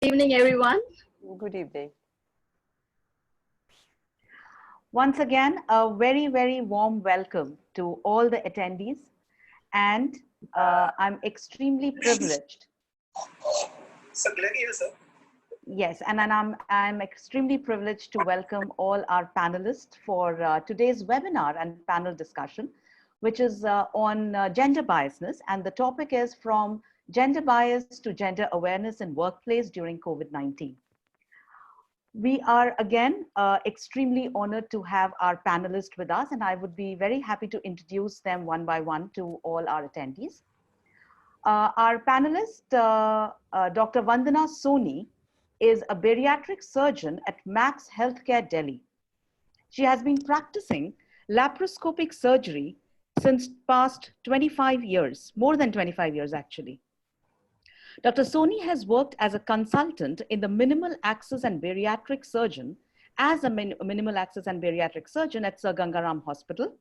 Evening, everyone. Good evening. Once again, a very, very warm welcome to all the attendees. And I'm extremely privileged. Yes, and I'm extremely privileged to welcome all our panelists for today's webinar and panel discussion, which is on gender biasness. And the topic is from gender bias to gender awareness in workplace during COVID-19. We are again extremely honored to have our panelists with us, and I would be very happy to introduce them one by one to all our attendees. Our panelist, Dr. Vandana Soni, is a bariatric surgeon at Max Healthcare, Delhi. She has been practicing laparoscopic surgery since past 25 years, more than 25 years actually. Dr. Soni has worked as a consultant in the minimal access and bariatric surgeon minimal access and bariatric surgeon at Sir Gangaram Hospital,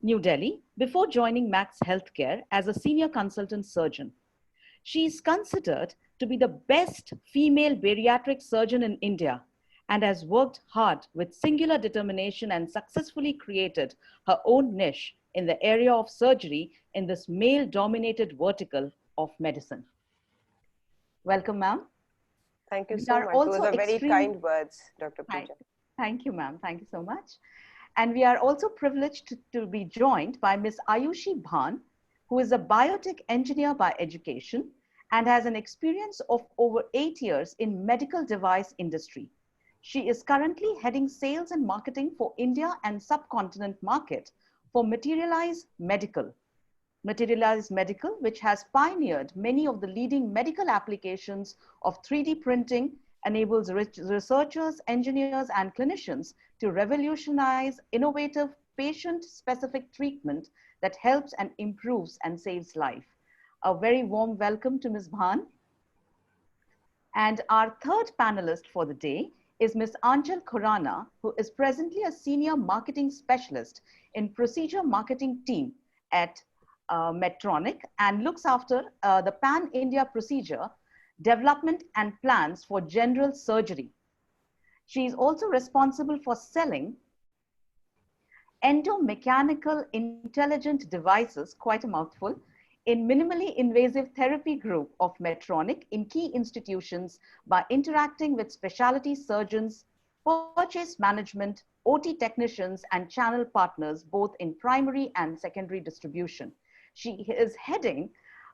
New Delhi, before joining Max Healthcare as a senior consultant surgeon. She is considered to be the best female bariatric surgeon in India and has worked hard with singular determination and successfully created her own niche in the area of surgery in this male-dominated vertical of medicine. Welcome, ma'am. Thank you so much. Those are very kind words, Dr. Pooja. Thank you, ma'am. Thank you so much. And we are also privileged to be joined by Ms. Ayushi Bhan, who is a biotech engineer by education and has an experience of over 8 years in medical device industry. She is currently heading sales and marketing for India and subcontinent market for Materialize Medical, which has pioneered many of the leading medical applications of 3D printing, enables researchers, engineers, and clinicians to revolutionize innovative patient-specific treatment that helps and improves and saves life. A very warm welcome to Ms. Bhan. And our third panelist for the day is Ms. Anchal Khurana, who is presently a senior marketing specialist in procedure marketing team at Medtronic and looks after the pan-India procedure development and plans for general surgery. She is also responsible for selling endomechanical intelligent devices, quite a mouthful, in minimally invasive therapy group of Medtronic in key institutions by interacting with specialty surgeons, purchase management, OT technicians, and channel partners, both in primary and secondary distribution. She is heading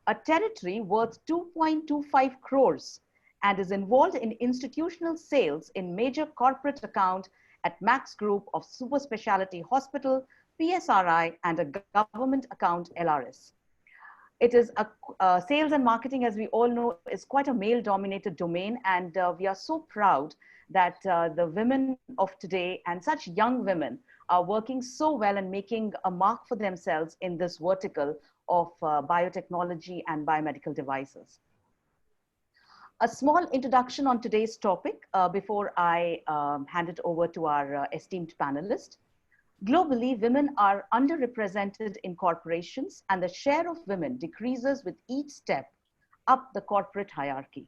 a territory worth 2.25 crores and is involved in institutional sales in major corporate account at Max Group of Super Specialty Hospital, PSRI, and a government account LRS. It is a sales and marketing, as we all know, is quite a male-dominated domain, and we are so proud that the women of today and such young women are working so well and making a mark for themselves in this vertical of biotechnology and biomedical devices. A small introduction on today's topic before I hand it over to our esteemed panelist. Globally, women are underrepresented in corporations and the share of women decreases with each step up the corporate hierarchy.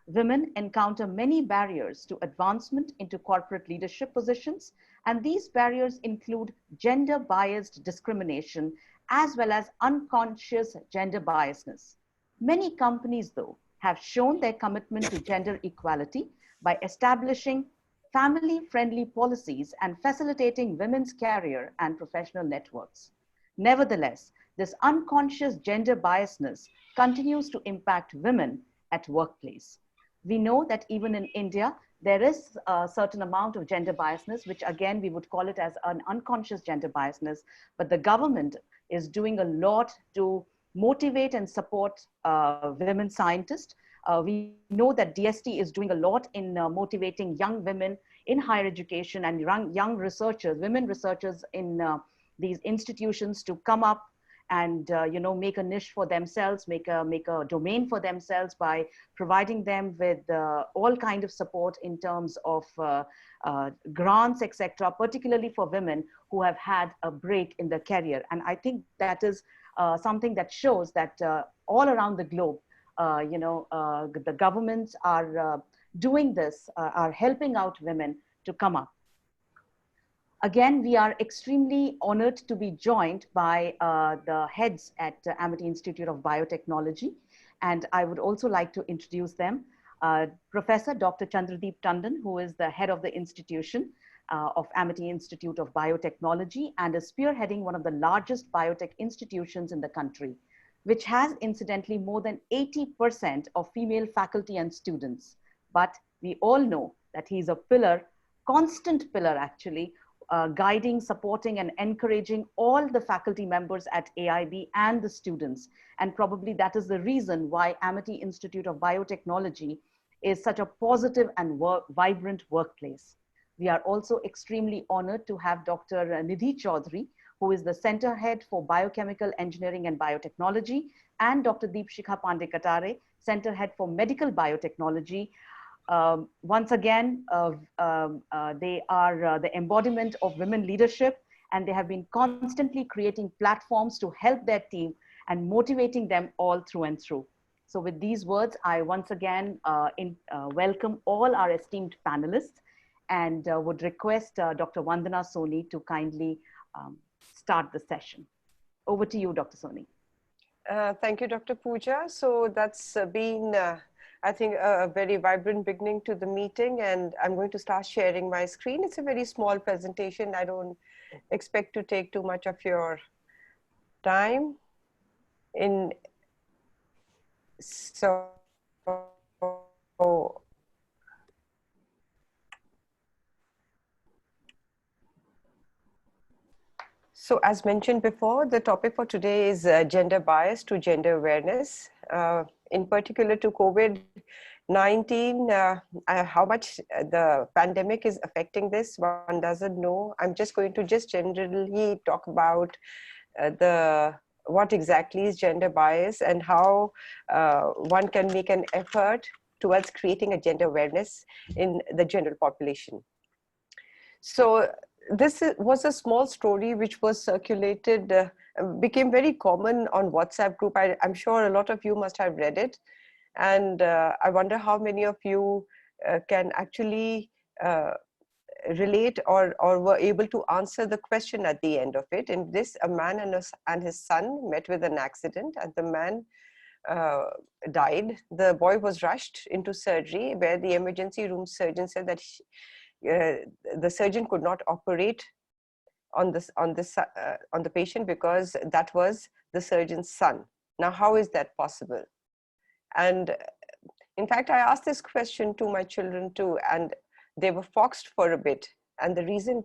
Women encounter many barriers to advancement into corporate leadership positions, and these barriers include gender-biased discrimination as well as unconscious gender biasness. Many companies, though, have shown their commitment to gender equality by establishing family-friendly policies and facilitating women's career and professional networks. Nevertheless, this unconscious gender biasness continues to impact women at workplace. We know that even in India, there is a certain amount of gender biasness, which again, we would call it as an unconscious gender biasness, but the government is doing a lot to motivate and support women scientists. We know that DST is doing a lot in motivating young women in higher education and young researchers, women researchers in these institutions to come up and make a niche for themselves, make a domain for themselves by providing them with all kind of support in terms of grants, etc., particularly for women who have had a break in their career. And I think that is something that shows that all around the globe, the governments are doing this, are helping out women to come up. Again, we are extremely honored to be joined by the heads at Amity Institute of Biotechnology. And I would also like to introduce them. Professor Dr. Chandradeep Tandon, who is the head of the institution of Amity Institute of Biotechnology and is spearheading one of the largest biotech institutions in the country, which has incidentally more than 80% of female faculty and students. But we all know that he's a pillar, constant pillar actually, guiding, supporting, and encouraging all the faculty members at AIB and the students. And probably that is the reason why Amity Institute of Biotechnology is such a positive and vibrant workplace. We are also extremely honored to have Dr. Nidhi Chaudhary, who is the Center Head for Biochemical Engineering and Biotechnology, and Dr. Deepshikha Pandey-Katare, Center Head for Medical Biotechnology. Once again, they are the embodiment of women leadership, and they have been constantly creating platforms to help their team and motivating them all through and through. So with these words, I once again welcome all our esteemed panelists and would request Dr. Vandana Soni to kindly start the session. Over to you, Dr. Soni. Thank you, Dr. Pooja. So that's been, I think, a very vibrant beginning to the meeting, and I'm going to start sharing my screen. It's a very small presentation. I don't expect to take too much of your time. So as mentioned before, the topic for today is gender bias to gender awareness, in particular to COVID-19, how much the pandemic is affecting this, one doesn't know. I'm just going to generally talk about what exactly is gender bias and how one can make an effort towards creating a gender awareness in the general population. So this was a small story which was circulated, became very common on WhatsApp group. I'm sure a lot of you must have read it. And I wonder how many of you can actually relate or were able to answer the question at the end of it. In this, a man and his son met with an accident, and the man died. The boy was rushed into surgery, where the emergency room surgeon said that the surgeon could not operate on the patient because that was the surgeon's son. Now, how is that possible? And in fact, I asked this question to my children too, and they were foxed for a bit. And the reason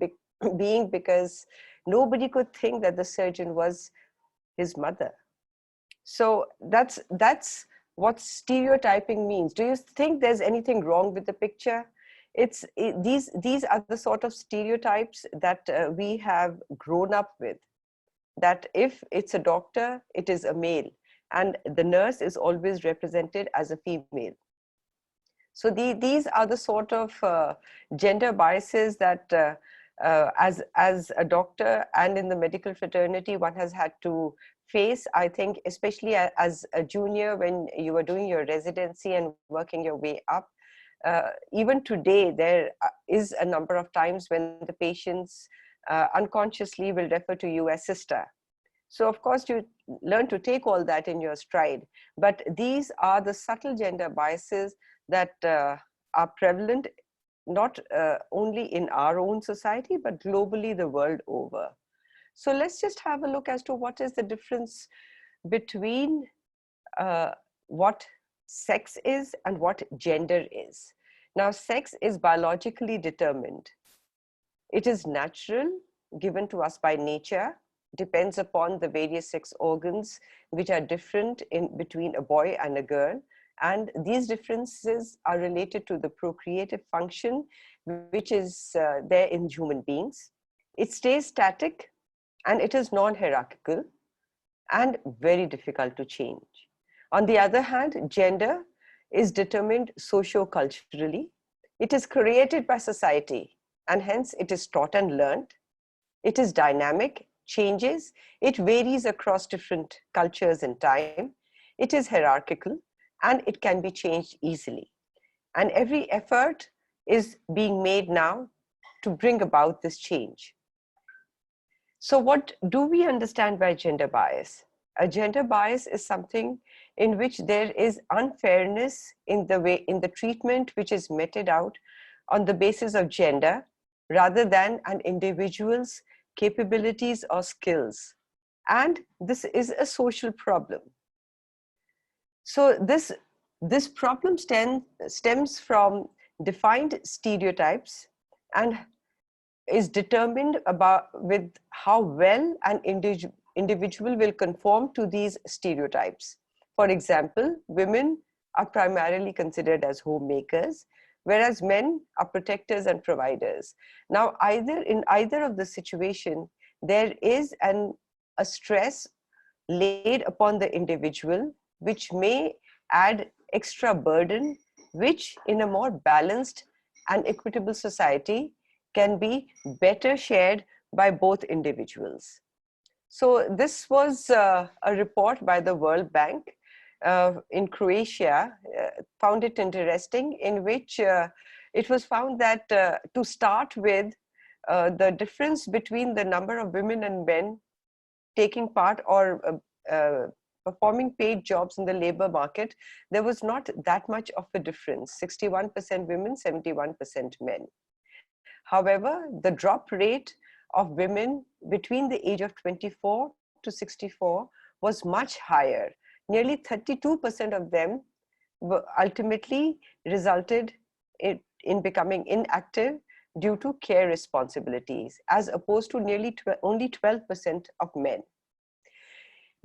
being because nobody could think that the surgeon was his mother. So that's what stereotyping means. Do you think there's anything wrong with the picture? These are the sort of stereotypes that we have grown up with, that if it's a doctor, it is a male, and the nurse is always represented as a female. So these are the sort of gender biases that as a doctor and in the medical fraternity one has had to face. I think especially as a junior, when you are doing your residency and working your way up, even today, there is a number of times when the patients unconsciously will refer to you as sister. So of course, you learn to take all that in your stride. But these are the subtle gender biases that are prevalent, not only in our own society, but globally the world over. So let's just have a look as to what is the difference between what sex is and what gender is. Now, sex is biologically determined. It is natural, given to us by nature, depends upon the various sex organs which are different in between a boy and a girl. And these differences are related to the procreative function, which is there in human beings. It stays static, and it is non-hierarchical and very difficult to change. On the other hand, gender is determined socio-culturally. It is created by society, and hence it is taught and learned. It is dynamic, changes, it varies across different cultures and time. It is hierarchical, and it can be changed easily. And every effort is being made now to bring about this change. So what do we understand by gender bias? A gender bias is something in which there is unfairness in the treatment which is meted out on the basis of gender rather than an individual's capabilities or skills. And this is a social problem. So this problem stems from defined stereotypes and is determined with how well an individual will conform to these stereotypes. For example, women are primarily considered as homemakers, whereas men are protectors and providers. Now, in either of the situation, there is a stress laid upon the individual, which may add extra burden, which in a more balanced and equitable society can be better shared by both individuals. So this was a report by the World Bank in Croatia, found it interesting, in which it was found that to start with, the difference between the number of women and men taking part or performing paid jobs in the labor market, there was not that much of a difference, 61% women, 71% men. However, the drop rate of women between the age of 24 to 64 was much higher. Nearly 32% of them ultimately resulted in becoming inactive due to care responsibilities, as opposed to only 12% of men.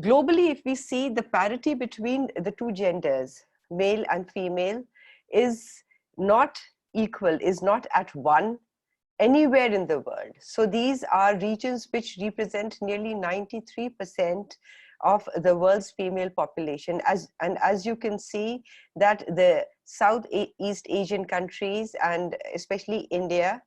Globally, if we see, the parity between the two genders, male and female, is not equal, is not at one anywhere in the world. So these are regions which represent nearly 93% of the world's female population. As you can see, that the Southeast Asian countries and especially India,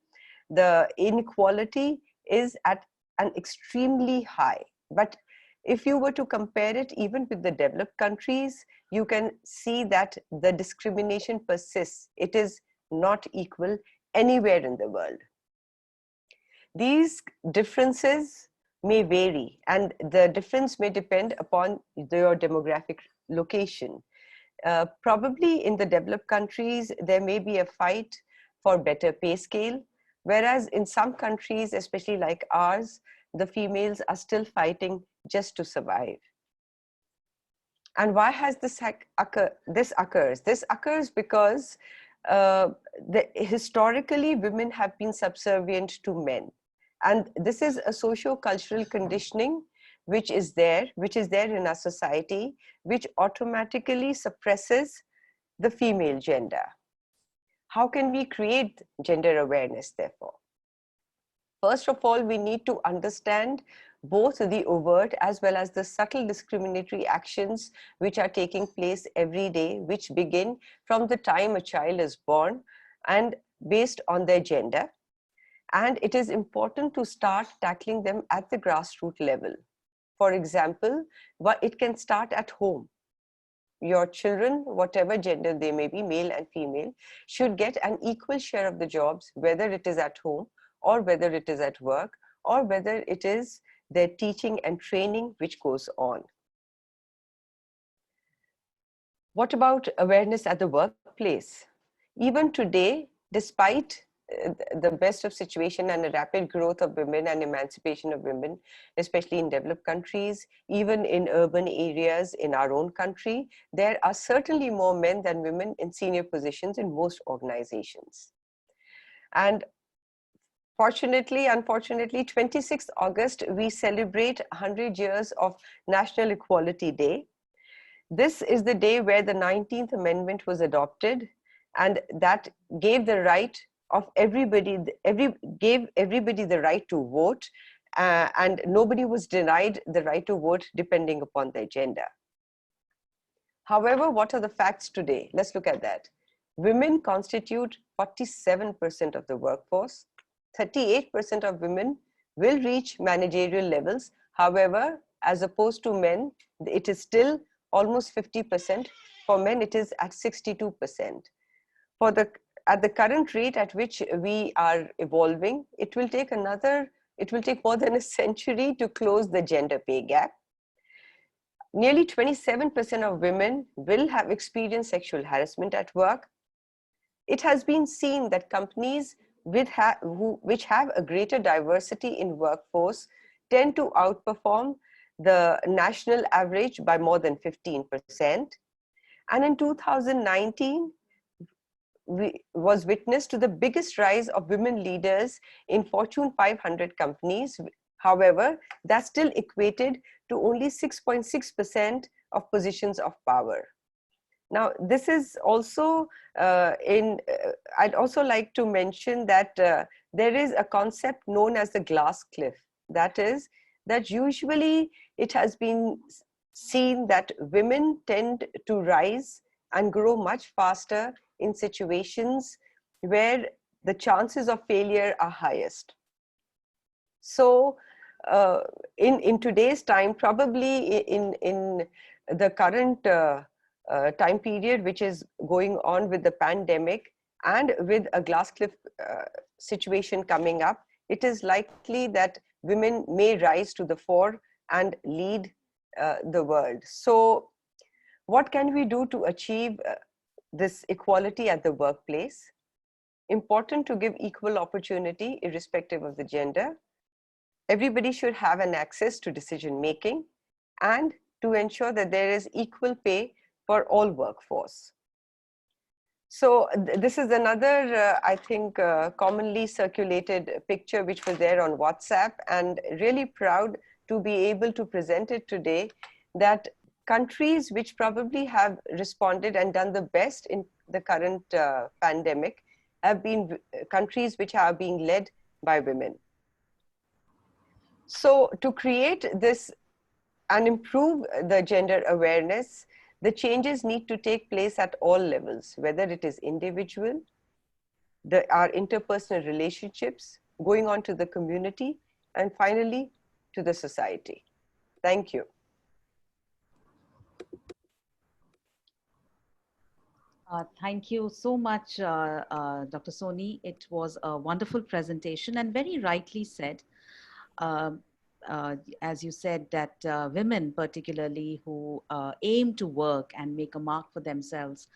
the inequality is at an extremely high. But if you were to compare it even with the developed countries, you can see that the discrimination persists. It is not equal anywhere in the world. These differences may vary, and the difference may depend upon your demographic location. Probably in the developed countries, there may be a fight for better pay scale, whereas in some countries, especially like ours, the females are still fighting just to survive. And why has this occurs? This occurs because historically women have been subservient to men. And this is a socio-cultural conditioning which is there in our society, which automatically suppresses the female gender. How can we create gender awareness, therefore? First of all, we need to understand both the overt as well as the subtle discriminatory actions which are taking place every day, which begin from the time a child is born and based on their gender. And it is important to start tackling them at the grassroots level. For example, it can start at home. Your children, whatever gender they may be, male and female, should get an equal share of the jobs, whether it is at home or whether it is at work or whether it is their teaching and training which goes on. What about awareness at the workplace? Even today, despite the best of situation and the rapid growth of women and emancipation of women, especially in developed countries, even in urban areas in our own country, there are certainly more men than women in senior positions in most organizations. And unfortunately, 26th August, we celebrate 100 years of National Equality Day. This is the day where the 19th Amendment was adopted, and that gave the right of everybody, gave everybody the right to vote, and nobody was denied the right to vote depending upon their gender. However, what are the facts today? Let's look at that. Women constitute 47% of the workforce. 38% of women will reach managerial levels. However, as opposed to men, it is still almost 50% for men, it is at 62%. At the current rate at which we are evolving, it will take more than a century to close the gender pay gap. Nearly 27% of women will have experienced sexual harassment at work. It has been seen that companies which have a greater diversity in workforce tend to outperform the national average by more than 15%. And in 2019, was witness to the biggest rise of women leaders in Fortune 500 companies. However, that still equated to only 6.6% of positions of power. Now, this is also I'd also like to mention that there is a concept known as the glass cliff. That is, that usually it has been seen that women tend to rise and grow much faster in situations where the chances of failure are highest. So in today's time, probably in the current time period which is going on with the pandemic and with a glass cliff situation coming up, it is likely that women may rise to the fore and lead the world. So what can we do to achieve this equality at the workplace? Important to give equal opportunity irrespective of the gender. Everybody should have an access to decision making, and to ensure that there is equal pay for all workforce. So this is another, I think, commonly circulated picture which was there on WhatsApp, and really proud to be able to present it today, that countries which probably have responded and done the best in the current pandemic have been countries which are being led by women. So to create this and improve the gender awareness, the changes need to take place at all levels, whether it is individual, our interpersonal relationships, going on to the community, and finally to the society. Thank you. Thank you so much, Dr. Soni. It was a wonderful presentation and very rightly said. As you said, that women particularly who aim to work and make a mark for themselves,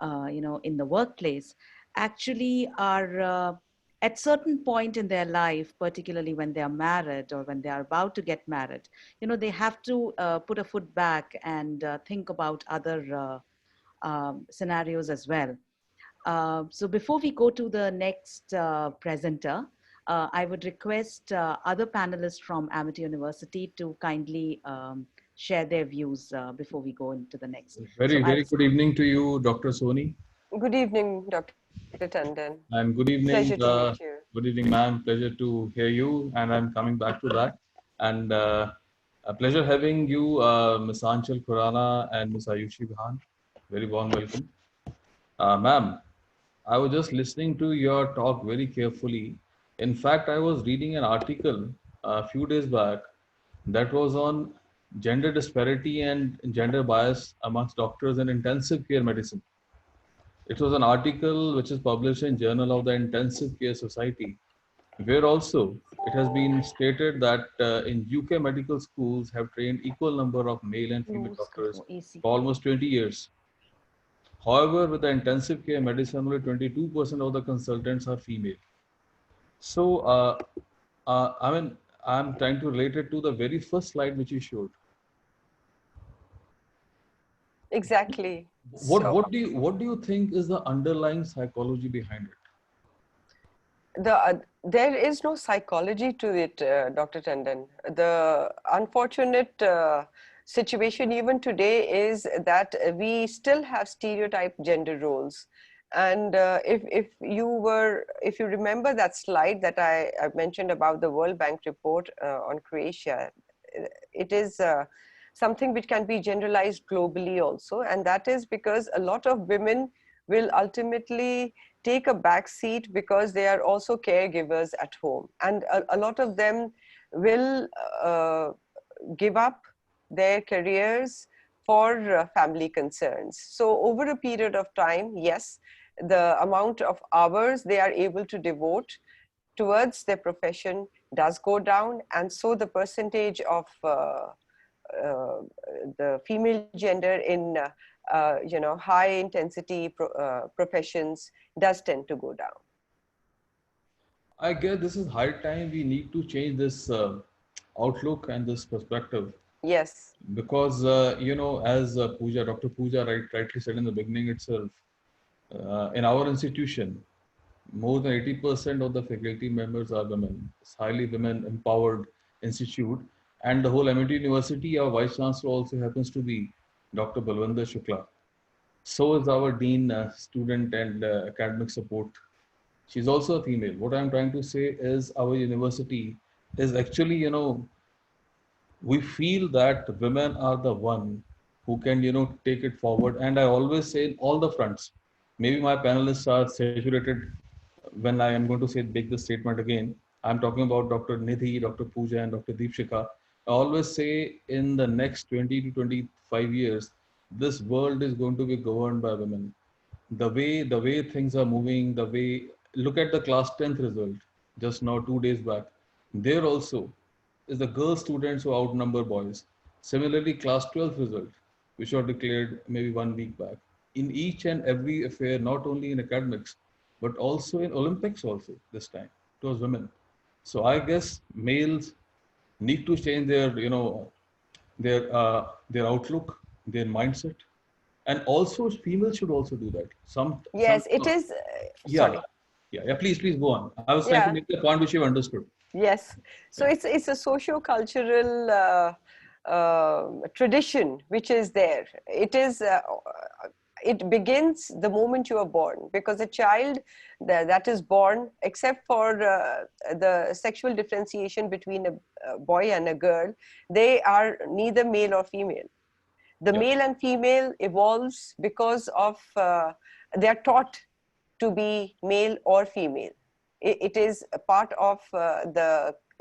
in the workplace, actually are at certain point in their life, particularly when they are married or when they are about to get married, they have to put a foot back and think about other scenarios as well. So before we go to the next presenter, I would request other panelists from Amity University to kindly share their views before we go into the next. Very good evening to you, Dr. Soni. Good evening, Dr. Tandon. And good evening. Pleasure to meet you. Good evening, ma'am. Pleasure to hear you. And I'm coming back to that. And a pleasure having you, Ms. Anchal Khurana and Ms. Ayushi Bhan. Very warm welcome. Ma'am, I was just listening to your talk very carefully. In fact, I was reading an article a few days back that was on gender disparity and gender bias amongst doctors in intensive care medicine. It was an article which is published in Journal of the Intensive Care Society, where also it has been stated that in UK medical schools have trained equal number of male and female doctors for almost 20 years. However, with the intensive care medicine, only 22% of the consultants are female. So, I'm trying to relate it to the very first slide which you showed. Exactly. What do you think is the underlying psychology behind it? There is no psychology to it, Dr. Tandon. The unfortunate situation even today is that we still have stereotyped gender roles. And if you remember that slide that I mentioned about the World Bank report on Croatia, it is something which can be generalized globally also. And that is because a lot of women will ultimately take a back seat because they are also caregivers at home. And a lot of them will give up their careers for family concerns. So over a period of time, yes, the amount of hours they are able to devote towards their profession does go down, and so the percentage of the female gender in high intensity professions does tend to go down. I guess this is high time we need to change this outlook and this perspective. Yes. Because, as Dr. Pooja rightly said in the beginning itself, in our institution, more than 80% of the faculty members are women. It's highly women empowered institute. And the whole Amity University, our Vice Chancellor also happens to be Dr. Balwinder Shukla. So is our Dean, Student and Academic Support. She's also a female. What I'm trying to say is our university is actually, we feel that women are the one who can, take it forward. And I always say in all the fronts, maybe my panelists are saturated when I am going to make this statement again. I'm talking about Dr. Nidhi, Dr. Pooja, and Dr. Deepshika. I always say in the next 20 to 25 years, this world is going to be governed by women. The way things are moving, the way, look at the class 10th result just now 2 days back. There also is the girl students who outnumber boys. Similarly, class 12th result, which were declared maybe 1 week back. In each and every affair, not only in academics, but also in Olympics also this time, it was women. So I guess males need to change their outlook, their mindset, and also females should also do that. Some Yes, it is. yeah, Sorry. yeah. Please go on. I was trying to Yeah. make the point which you understood. Yes. So Yeah. it's a socio-cultural tradition which is there. It begins the moment you are born, because a child that is born, except for the sexual differentiation between a boy and a girl, they are neither male or female. The Yeah. male and female evolves because of they are taught to be male or female. It is a part of the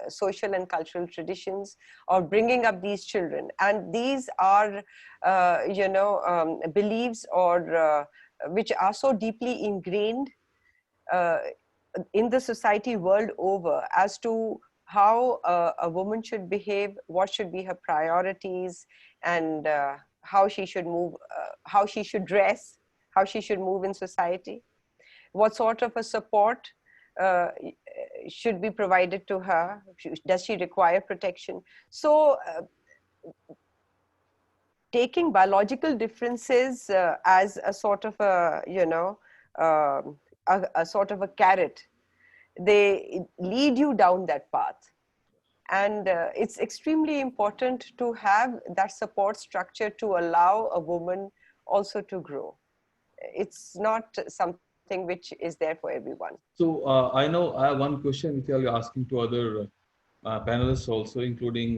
social and cultural traditions of bringing up these children, and these are beliefs or which are so deeply ingrained uh, in the society world over as to how a woman should behave, what should be her priorities, and how she should move, how she should dress, how she should move in society, what sort of a support uh, should be provided to her, does she require protection. So taking biological differences as a sort of a a sort of a carrot, they lead you down that path. And it's extremely important to have that support structure to allow a woman also to grow. It's not something which is there for everyone. So I know I have one question which I'll be asking to other panelists also, including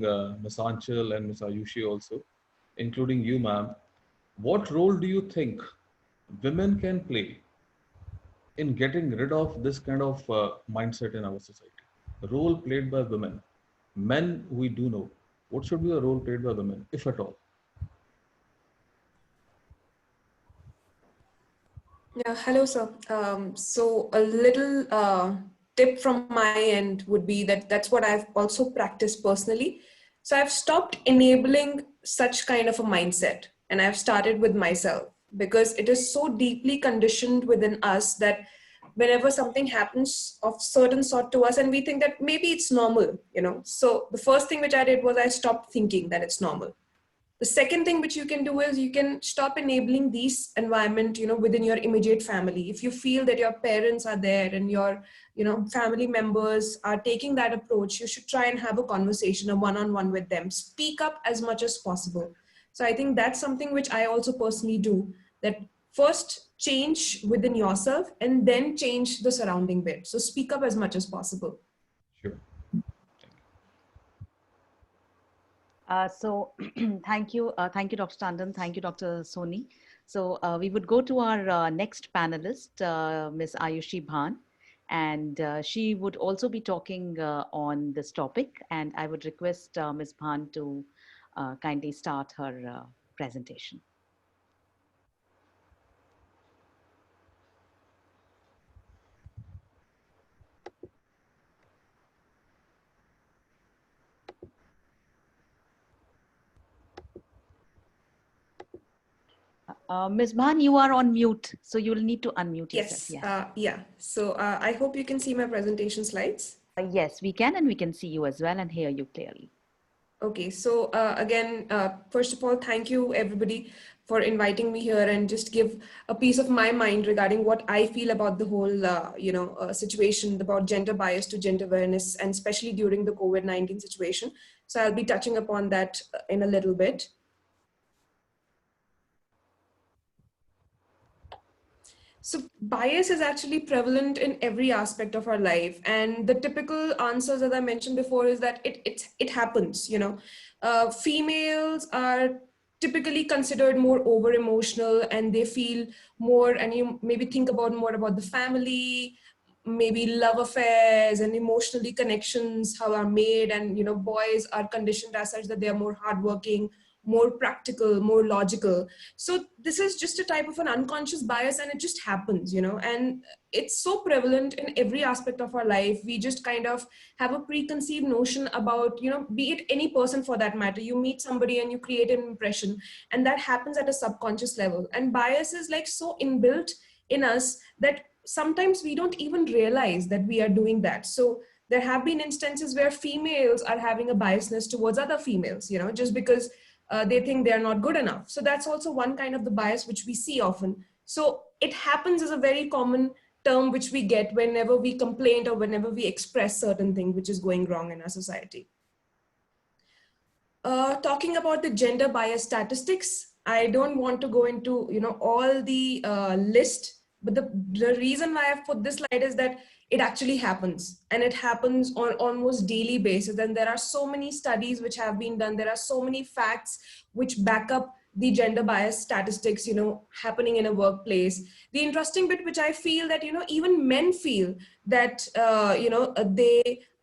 Ms. Anchal and Ms. Ayushi also, including you, ma'am. What role do you think women can play in getting rid of this kind of mindset in our society? The role played by women. Men, we do know. What should be the role played by women, if at all? Yeah, hello, sir. So a little tip from my end would be that that's what I've also practiced personally. So I've stopped enabling such kind of a mindset, and I've started with myself, because it is so deeply conditioned within us that whenever something happens of certain sort to us, and we think that maybe it's normal, So the first thing which I did was I stopped thinking that it's normal. The second thing which you can do is you can stop enabling these environment, within your immediate family. If you feel that your parents are there and your, family members are taking that approach, you should try and have a conversation, a one-on-one with them. Speak up as much as possible. So I think that's something which I also personally do, that first change within yourself and then change the surrounding bit. So speak up as much as possible. Sure. So thank you, Dr. Tandon, thank you, Dr. Soni. So we would go to our next panelist, Ms. Ayushi Bhan, and she would also be talking on this topic. And I would request Ms. Bhan to kindly start her presentation. Ms. Bhan, you are on mute, so you'll need to unmute yourself. Yes, yeah. So I hope you can see my presentation slides. Yes, we can, and we can see you as well and hear you clearly. Okay, so again, first of all, thank you everybody for inviting me here and just give a piece of my mind regarding what I feel about the whole, situation about gender bias to gender awareness, and especially during the COVID-19 situation. So I'll be touching upon that in a little bit. So bias is actually prevalent in every aspect of our life, and the typical answers, as I mentioned before, is that it happens. Females are typically considered more over emotional, and they feel more, and you maybe think about more about the family, maybe love affairs and emotionally connections, how are made, and boys are conditioned as such that they are more hardworking, more practical, more logical. So this is just a type of an unconscious bias, and it just happens, and it's so prevalent in every aspect of our life. We just kind of have a preconceived notion about, be it any person for that matter. You meet somebody and you create an impression, and that happens at a subconscious level. And bias is like so inbuilt in us that sometimes we don't even realize that we are doing that. So there have been instances where females are having a biasness towards other females, just because they think they are not good enough. So that's also one kind of the bias which we see often. So it happens as a very common term which we get whenever we complain or whenever we express certain thing which is going wrong in our society. Talking about the gender bias statistics, I don't want to go into all the list, but the reason why I've put this slide is that it actually happens, and it happens on almost daily basis. And there are so many studies which have been done. There are so many facts which back up the gender bias statistics, happening in a workplace. The interesting bit, which I feel that, even men feel that,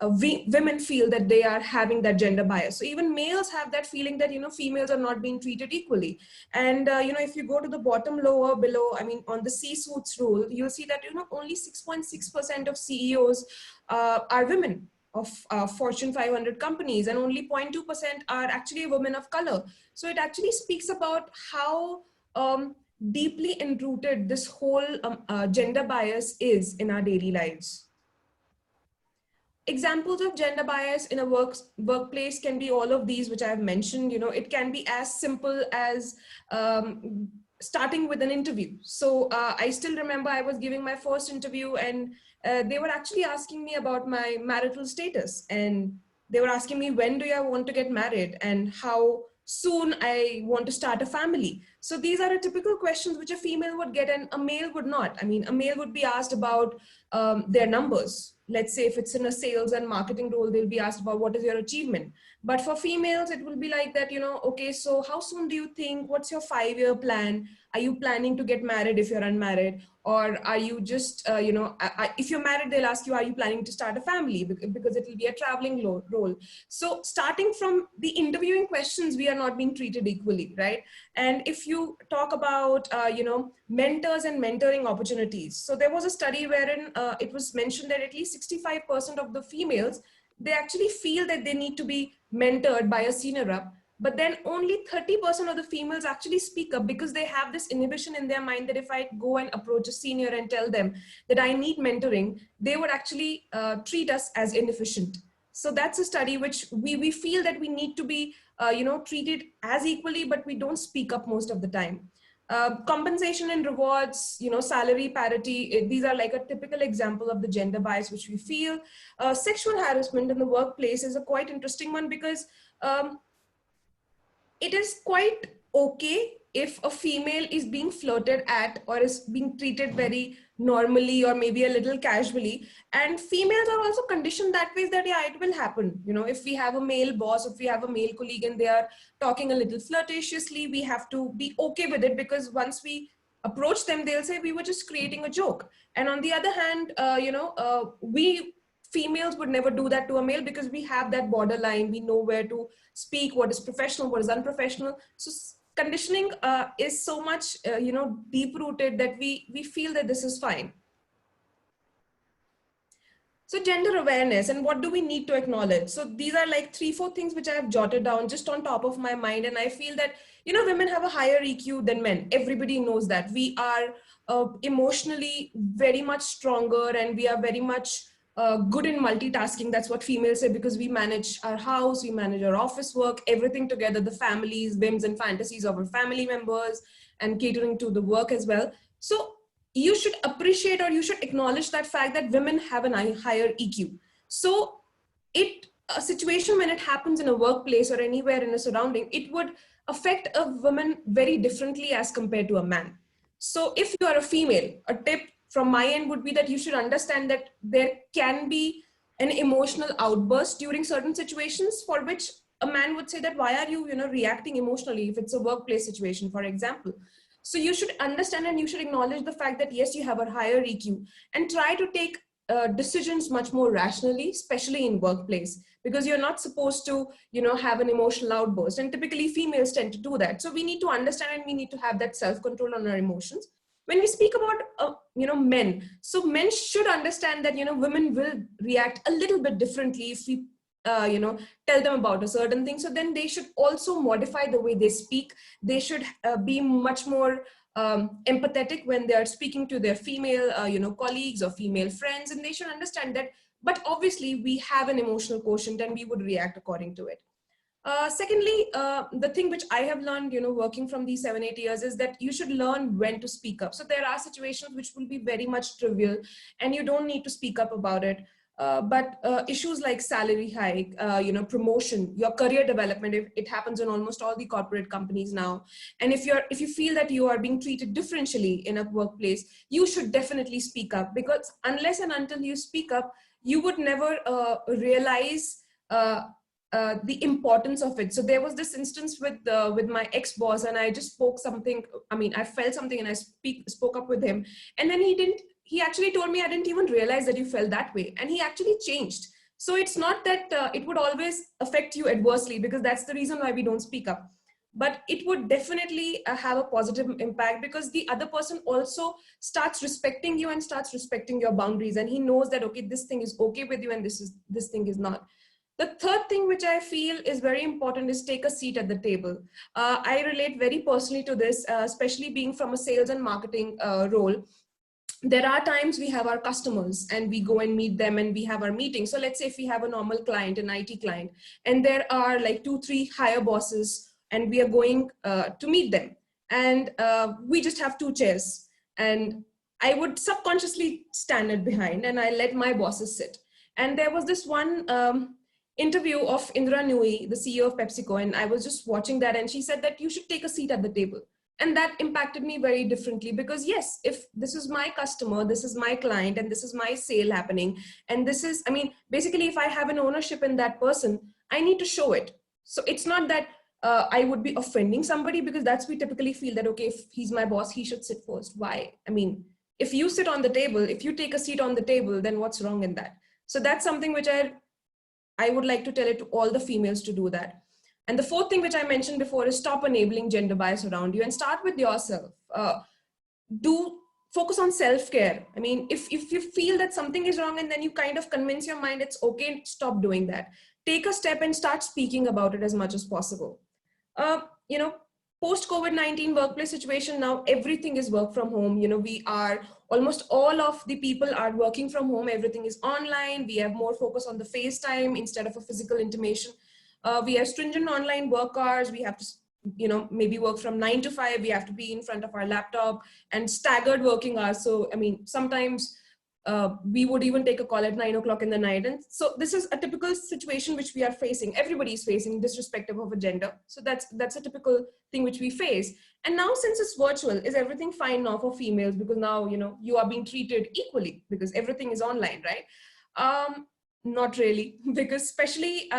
women feel that they are having that gender bias. So even males have that feeling that, females are not being treated equally. And, if you go to the bottom lower below, I mean, on the C-suites rule, you'll see that, only 6.6% of CEOs are women of Fortune 500 companies, and only 0.2% are actually women of color. So it actually speaks about how deeply enrooted this whole gender bias is in our daily lives. Examples of gender bias in a workplace can be all of these which I've mentioned. It can be as simple as starting with an interview. So I still remember I was giving my first interview, and they were actually asking me about my marital status, and they were asking me, when do I want to get married, and how soon I want to start a family. So these are a typical questions which a female would get and a male would not. I mean, a male would be asked about their numbers. Let's say if it's in a sales and marketing role, they'll be asked about what is your achievement. But for females, it will be like that, okay, so how soon do you think, what's your 5-year plan? Are you planning to get married if you're unmarried? Or are you just, if you're married, they'll ask you, are you planning to start a family? Because it will be a traveling role. So starting from the interviewing questions, we are not being treated equally, right? And if you talk about, mentors and mentoring opportunities. So there was a study wherein it was mentioned that at least 65% of the females, they actually feel that they need to be mentored by a senior rep. But then only 30% of the females actually speak up, because they have this inhibition in their mind that if I go and approach a senior and tell them that I need mentoring, they would actually treat us as inefficient. So that's a study which we feel that we need to be treated as equally, but we don't speak up most of the time. Compensation and rewards, salary parity, these are like a typical example of the gender bias which we feel. Sexual harassment in the workplace is a quite interesting one, because it is quite okay if a female is being flirted at or is being treated very normally or maybe a little casually. And females are also conditioned that way, that yeah, it will happen. If we have a male boss, if we have a male colleague and they are talking a little flirtatiously, we have to be okay with it, because once we approach them, they'll say we were just creating a joke. And on the other hand, we females would never do that to a male, because we have that borderline. We know where to speak, what is professional, what is unprofessional. So conditioning is so much, deep rooted that we feel that this is fine. So gender awareness, and what do we need to acknowledge? So these are like 3-4 things which I have jotted down just on top of my mind. And I feel that, women have a higher EQ than men. Everybody knows that. We are emotionally very much stronger, and we are very much good in multitasking. That's what females say, because we manage our house, we manage our office work, everything together, the families, whims and fantasies of our family members, and catering to the work as well. So you should appreciate, or you should acknowledge that fact that women have a higher EQ. So a situation when it happens in a workplace or anywhere in a surrounding, it would affect a woman very differently as compared to a man. So if you are a female, a tip from my end would be that you should understand that there can be an emotional outburst during certain situations, for which a man would say that, why are you, reacting emotionally if it's a workplace situation, for example. So you should understand and you should acknowledge the fact that yes, you have a higher EQ, and try to take decisions much more rationally, especially in workplace, because you're not supposed to, have an emotional outburst. And typically females tend to do that. So we need to understand, and we need to have that self-control on our emotions. When we speak about, men, so men should understand that, women will react a little bit differently if we tell them about a certain thing. So then they should also modify the way they speak. They should be much more empathetic when they are speaking to their female, colleagues or female friends, and they should understand that. But obviously, we have an emotional quotient, and we would react according to it. Secondly, the thing which I have learned, working from these 7-8 years, is that you should learn when to speak up. So there are situations which will be very much trivial, and you don't need to speak up about it. But issues like salary hike, promotion, your career development, it happens in almost all the corporate companies now. And if you feel that you are being treated differentially in a workplace, you should definitely speak up, because unless and until you speak up, you would never realize the importance of it. So there was this instance with my ex-boss, and I just spoke something. I mean, I felt something, and I spoke up with him, and then he actually told me, I didn't even realize that you felt that way. And he actually changed. So it's not that it would always affect you adversely, because that's the reason why we don't speak up. But it would definitely have a positive impact, because the other person also starts respecting you and starts respecting your boundaries. And he knows that, okay, this thing is okay with you, and this thing is not. The third thing which I feel is very important is take a seat at the table. I relate very personally to this, especially being from a sales and marketing role. There are times we have our customers and we go and meet them and we have our meeting. So let's say if we have a normal client, an IT client, and there are like 2-3 higher bosses, and we are going to meet them, and we just have 2 chairs, and I would subconsciously stand it behind, and I let my bosses sit. And there was this one interview of Indra Nooyi, the CEO of PepsiCo, and I was just watching that, and she said that you should take a seat at the table. And that impacted me very differently, because yes, if this is my customer, this is my client, and this is my sale happening, and this is, I mean, basically if I have an ownership in that person, I need to show it. So it's not that I would be offending somebody, because that's we typically feel that, okay, if he's my boss, he should sit first. Why? I mean, if you sit on the table, if you take a seat on the table, then what's wrong in that? So that's something which I would like to tell it to all the females to do that. And the fourth thing which I mentioned before is stop enabling gender bias around you and start with yourself. Focus on self-care. I mean, if you feel that something is wrong and then you kind of convince your mind it's okay, stop doing that. Take a step and start speaking about it as much as possible. Post-COVID-19 workplace situation, now everything is work from home. We are, almost all of the people are working from home. Everything is online. We have more focus on the FaceTime instead of a physical intimation. We have stringent online work hours. We have to, maybe work from 9 to 5. We have to be in front of our laptop, and staggered working hours. So, I mean, sometimes we would even take a call at 9 o'clock in the night. And so this is a typical situation which we are facing. Everybody is facing, irrespective of a gender. So that's a typical thing which we face. And now, since it's virtual, is everything fine now for females? Because now, you are being treated equally because everything is online, right? Not really, because especially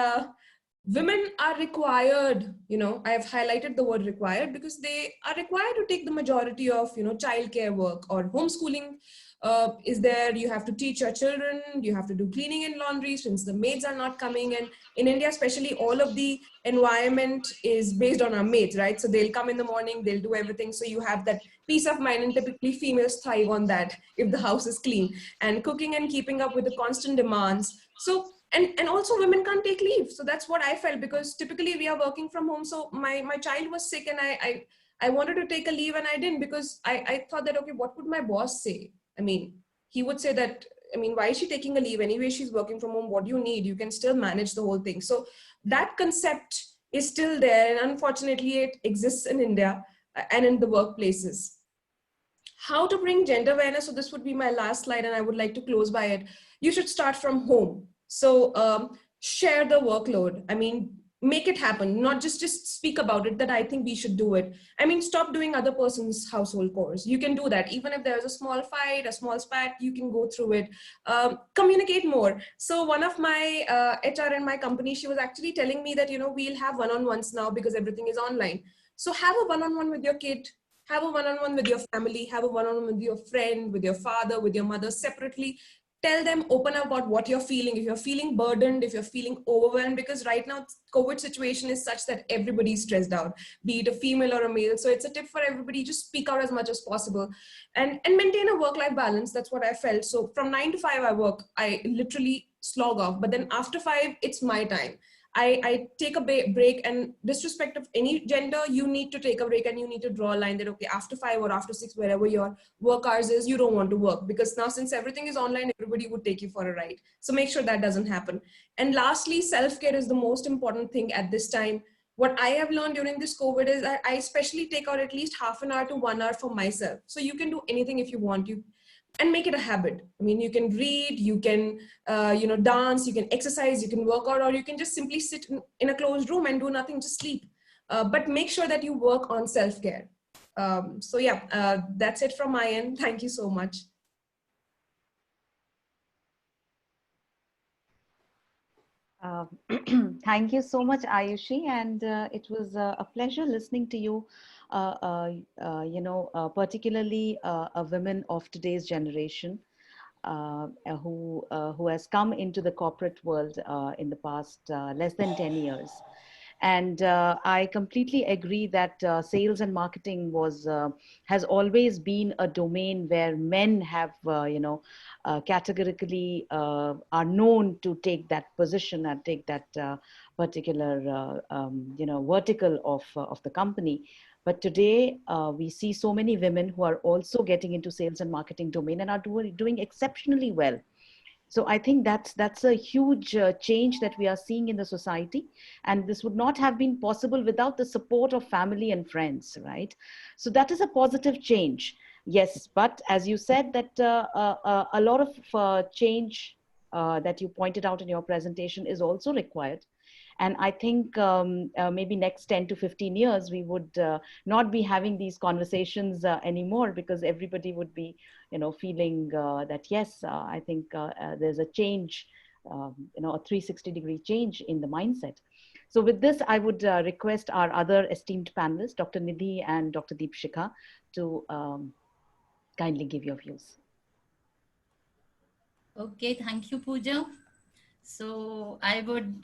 women are required, I have highlighted the word required, because they are required to take the majority of, childcare work or homeschooling is there, you have to teach your children, you have to do cleaning and laundry since the maids are not coming. And in India, especially, all of the environment is based on our maids, right? So they'll come in the morning, they'll do everything. So you have that peace of mind, and typically females thrive on that if the house is clean. And cooking and keeping up with the constant demands. So, and also women can't take leave. So that's what I felt, because typically we are working from home. So my child was sick, and I wanted to take a leave, and I didn't, because I thought that, okay, what would my boss say? I mean, he would say that, I mean, why is she taking a leave? Anyway, she's working from home. What do you need? You can still manage the whole thing. So that concept is still there. And unfortunately, it exists in India and in the workplaces. How to bring gender awareness? So this would be my last slide, and I would like to close by it. You should start from home. So share the workload. I mean, make it happen, not just speak about it, that I think we should do it. I mean, stop doing other person's household chores. You can do that. Even if there's a small fight, a small spat, you can go through it. Communicate more. So one of my HR in my company, she was actually telling me that, you know, we'll have one-on-ones now because everything is online. So have a one-on-one with your kid, have a one-on-one with your family, have a one-on-one with your friend, with your father, with your mother separately. Tell them, open up about what you're feeling. If you're feeling burdened, if you're feeling overwhelmed, because right now COVID situation is such that everybody's stressed out, be it a female or a male. So it's a tip for everybody, just speak out as much as possible and maintain a work-life balance. That's what I felt. So from 9 to 5 I work, I literally slog off, but then after 5, it's my time. I take a break, and disrespect of any gender, you need to take a break and you need to draw a line that, okay, after 5 or after 6, wherever your work hours is, you don't want to work, because now since everything is online, everybody would take you for a ride. So make sure that doesn't happen. And lastly, self-care is the most important thing at this time. What I have learned during this COVID is I especially take out at least half an hour to 1 hour for myself. So you can do anything if you want. And make it a habit. I mean, you can read, you can, dance, you can exercise, you can work out, or you can just simply sit in a closed room and do nothing, just sleep. But make sure that you work on self-care. That's it from my end. Thank you so much. Thank you so much, Ayushi, and it was a pleasure listening to you. Particularly a woman of today's generation who has come into the corporate world in the past less than 10 years. And I completely agree that sales and marketing has always been a domain where men have, categorically are known to take that position and take that particular, vertical of the company. But today, we see so many women who are also getting into sales and marketing domain and are doing exceptionally well. So I think that's a huge change that we are seeing in the society. And this would not have been possible without the support of family and friends, right? So that is a positive change. Yes, but as you said, that a lot of change that you pointed out in your presentation is also required. And I think maybe next 10 to 15 years, we would not be having these conversations anymore, because everybody would be, feeling that, yes, I think there's a change, a 360-degree change in the mindset. So with this, I would request our other esteemed panelists, Dr. Nidhi and Dr. Deepshikha, to kindly give your views. Okay, thank you, Pooja. So I would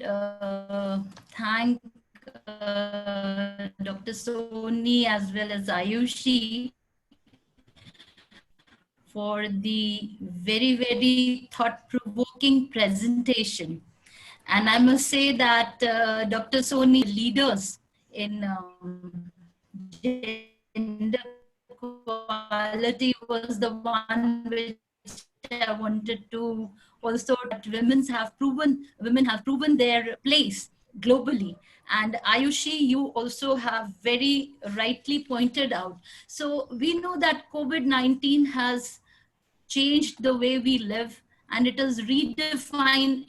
thank Dr. Soni as well as Ayushi for the very, very thought-provoking presentation. And I must say that Dr. Soni, leaders in gender equality, was the one which I wanted to also, that women have proven their place globally. And Ayushi, you also have very rightly pointed out. So we know that COVID-19 has changed the way we live, and it is redefining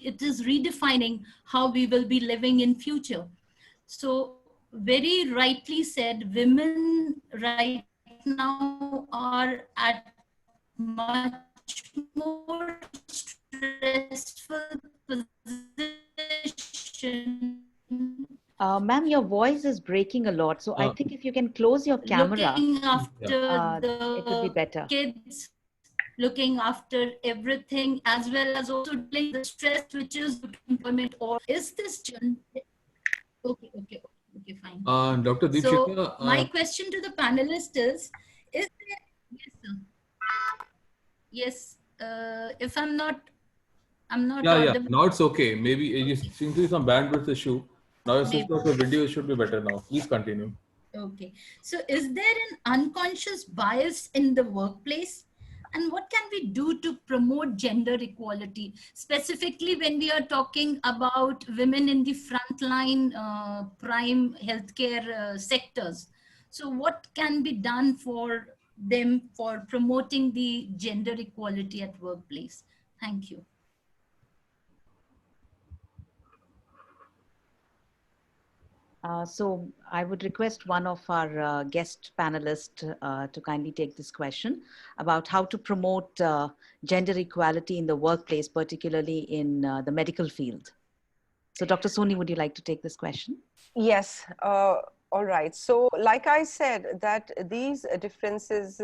how we will be living in future. So very rightly said, women right now are at much more stressful position. Ma'am, your voice is breaking a lot. So I think if you can close your camera, Looking after it would be better. Kids looking after everything, as well as also dealing with the stress which is due to employment? Or is this okay, okay, okay, fine. Dr. So Deepshika, my question to the panelist is there, yes, sir. Yes, if I'm not yeah, audible. now it's okay. Maybe it Okay, seems to be some bandwidth issue. Now, since maybe. the video should be better now. Please continue. Okay. So is there an unconscious bias in the workplace? And what can we do to promote gender equality, specifically when we are talking about women in the frontline prime healthcare sectors? So what can be done for them for promoting the gender equality at workplace? Thank you. So I would request one of our guest panelists to kindly take this question about how to promote gender equality in the workplace, particularly in the medical field. So Dr. Soni, would you like to take this question? Yes. All right. So, like I said, that these differences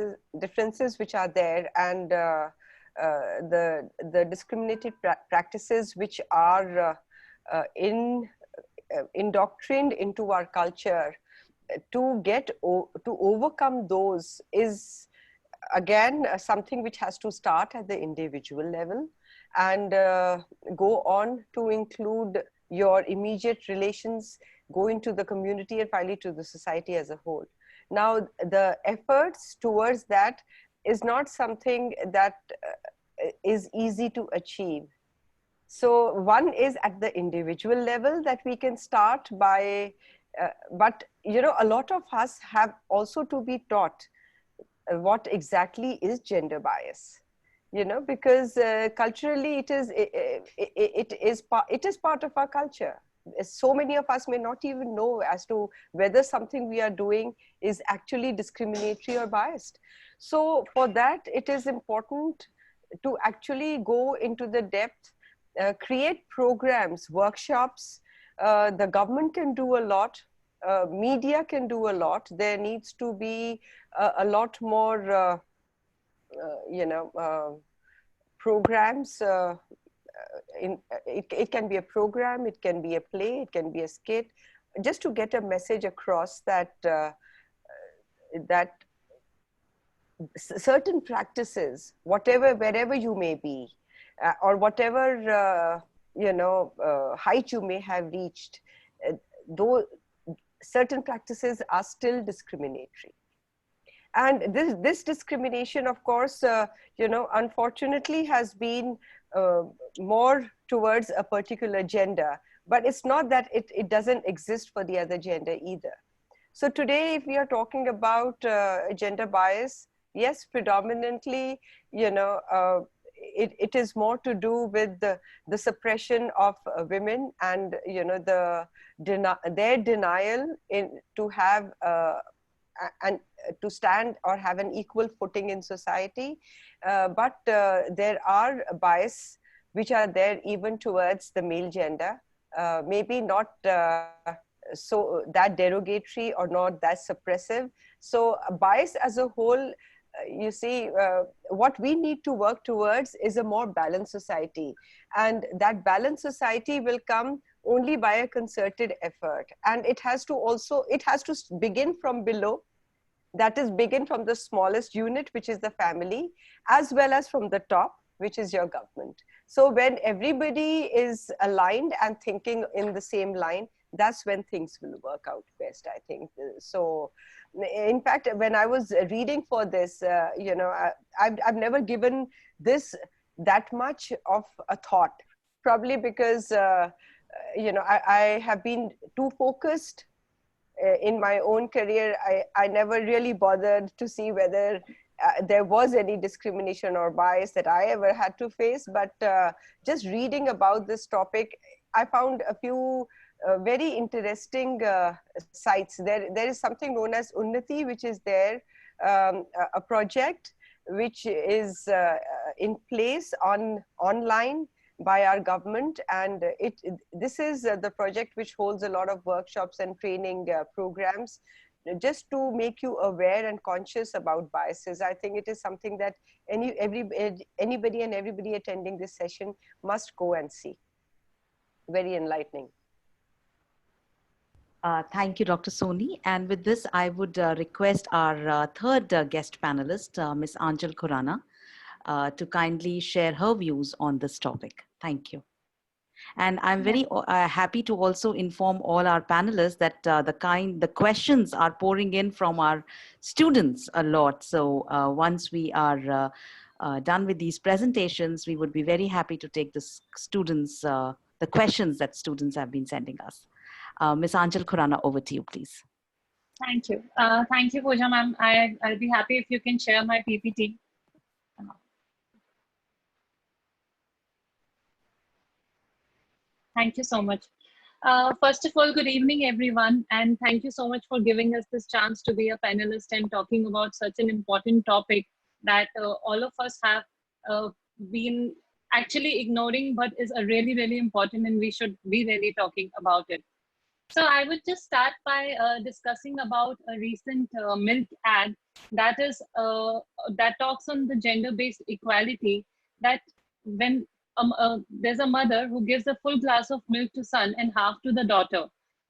which are there, and the discriminated practices which are indoctrined into our culture, to overcome those is again something which has to start at the individual level and go on to include your immediate relations, go into the community, and finally to the society as a whole. Now, the efforts towards that is not something that is easy to achieve. So one is at the individual level that we can start by, but a lot of us have also to be taught what exactly is gender bias, because culturally it is part of our culture. So many of us may not even know as to whether something we are doing is actually discriminatory or biased. So for that, it is important to actually go into the depth, create programs, workshops. The government can do a lot. Media can do a lot. There needs to be a lot more, programs. It can be a program, it can be a play, it can be a skit, just to get a message across that that certain practices, wherever you may be, or whatever height you may have reached, though certain practices are still discriminatory. And this discrimination, of course, unfortunately has been more towards a particular gender, but it's not that it doesn't exist for the other gender either. So today, if we are talking about gender bias, yes, predominantly, it is more to do with the suppression of women and, their denial to have and to stand or have an equal footing in society. But there are bias which are there even towards the male gender, maybe not so that derogatory or not that suppressive. So bias as a whole, you see, what we need to work towards is a more balanced society. And that balanced society will come only by a concerted effort. And it has to begin from below. That is, begin from the smallest unit, which is the family, as well as from the top, which is your government. So when everybody is aligned and thinking in the same line, that's when things will work out best, I think. So in fact, when I was reading for this, I've never given this that much of a thought, probably because, I have been too focused in my own career. I never really bothered to see whether there was any discrimination or bias that I ever had to face. But just reading about this topic, I found a few very interesting sites. There is something known as Unnati, which is there, a project which is in place online by our government, and this is the project which holds a lot of workshops and training programs just to make you aware and conscious about biases. I think it is something that anybody and everybody attending this session must go and see. Very enlightening. Thank you, Dr. Soni. And with this, I would request our third guest panelist, Ms. Anchal Khurana, to kindly share her views on this topic. Thank you. And I'm very happy to also inform all our panelists that the questions are pouring in from our students a lot. So once we are done with these presentations, we would be very happy to take the students, the questions that students have been sending us. Ms. Anchal Khurana, over to you, please. Thank you. Thank you, Pooja ma'am. I'll be happy if you can share my PPT. Thank you so much. First of all, good evening, everyone. And thank you so much for giving us this chance to be a panelist and talking about such an important topic that all of us have been actually ignoring, but is a really, really important, and we should be really talking about it. So I would just start by discussing about a recent milk ad that talks on the gender-based equality, that when there's a mother who gives a full glass of milk to son and half to the daughter.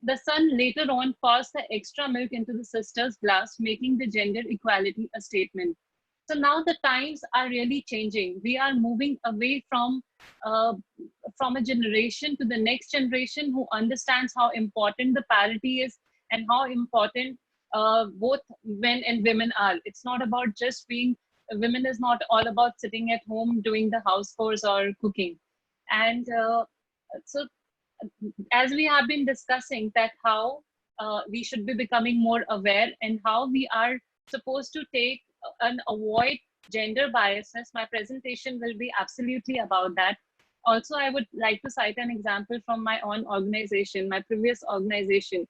The son later on pours the extra milk into the sister's glass, making the gender equality a statement. So now the times are really changing. We are moving away from a generation to the next generation who understands how important the parity is and how important both men and women are. It's not about just being, women is not all about sitting at home doing the house chores or cooking. And so as we have been discussing that how we should be becoming more aware and how we are supposed to take and avoid gender biases, my presentation will be absolutely about that. Also, I would like to cite an example from my own organization, my previous organization.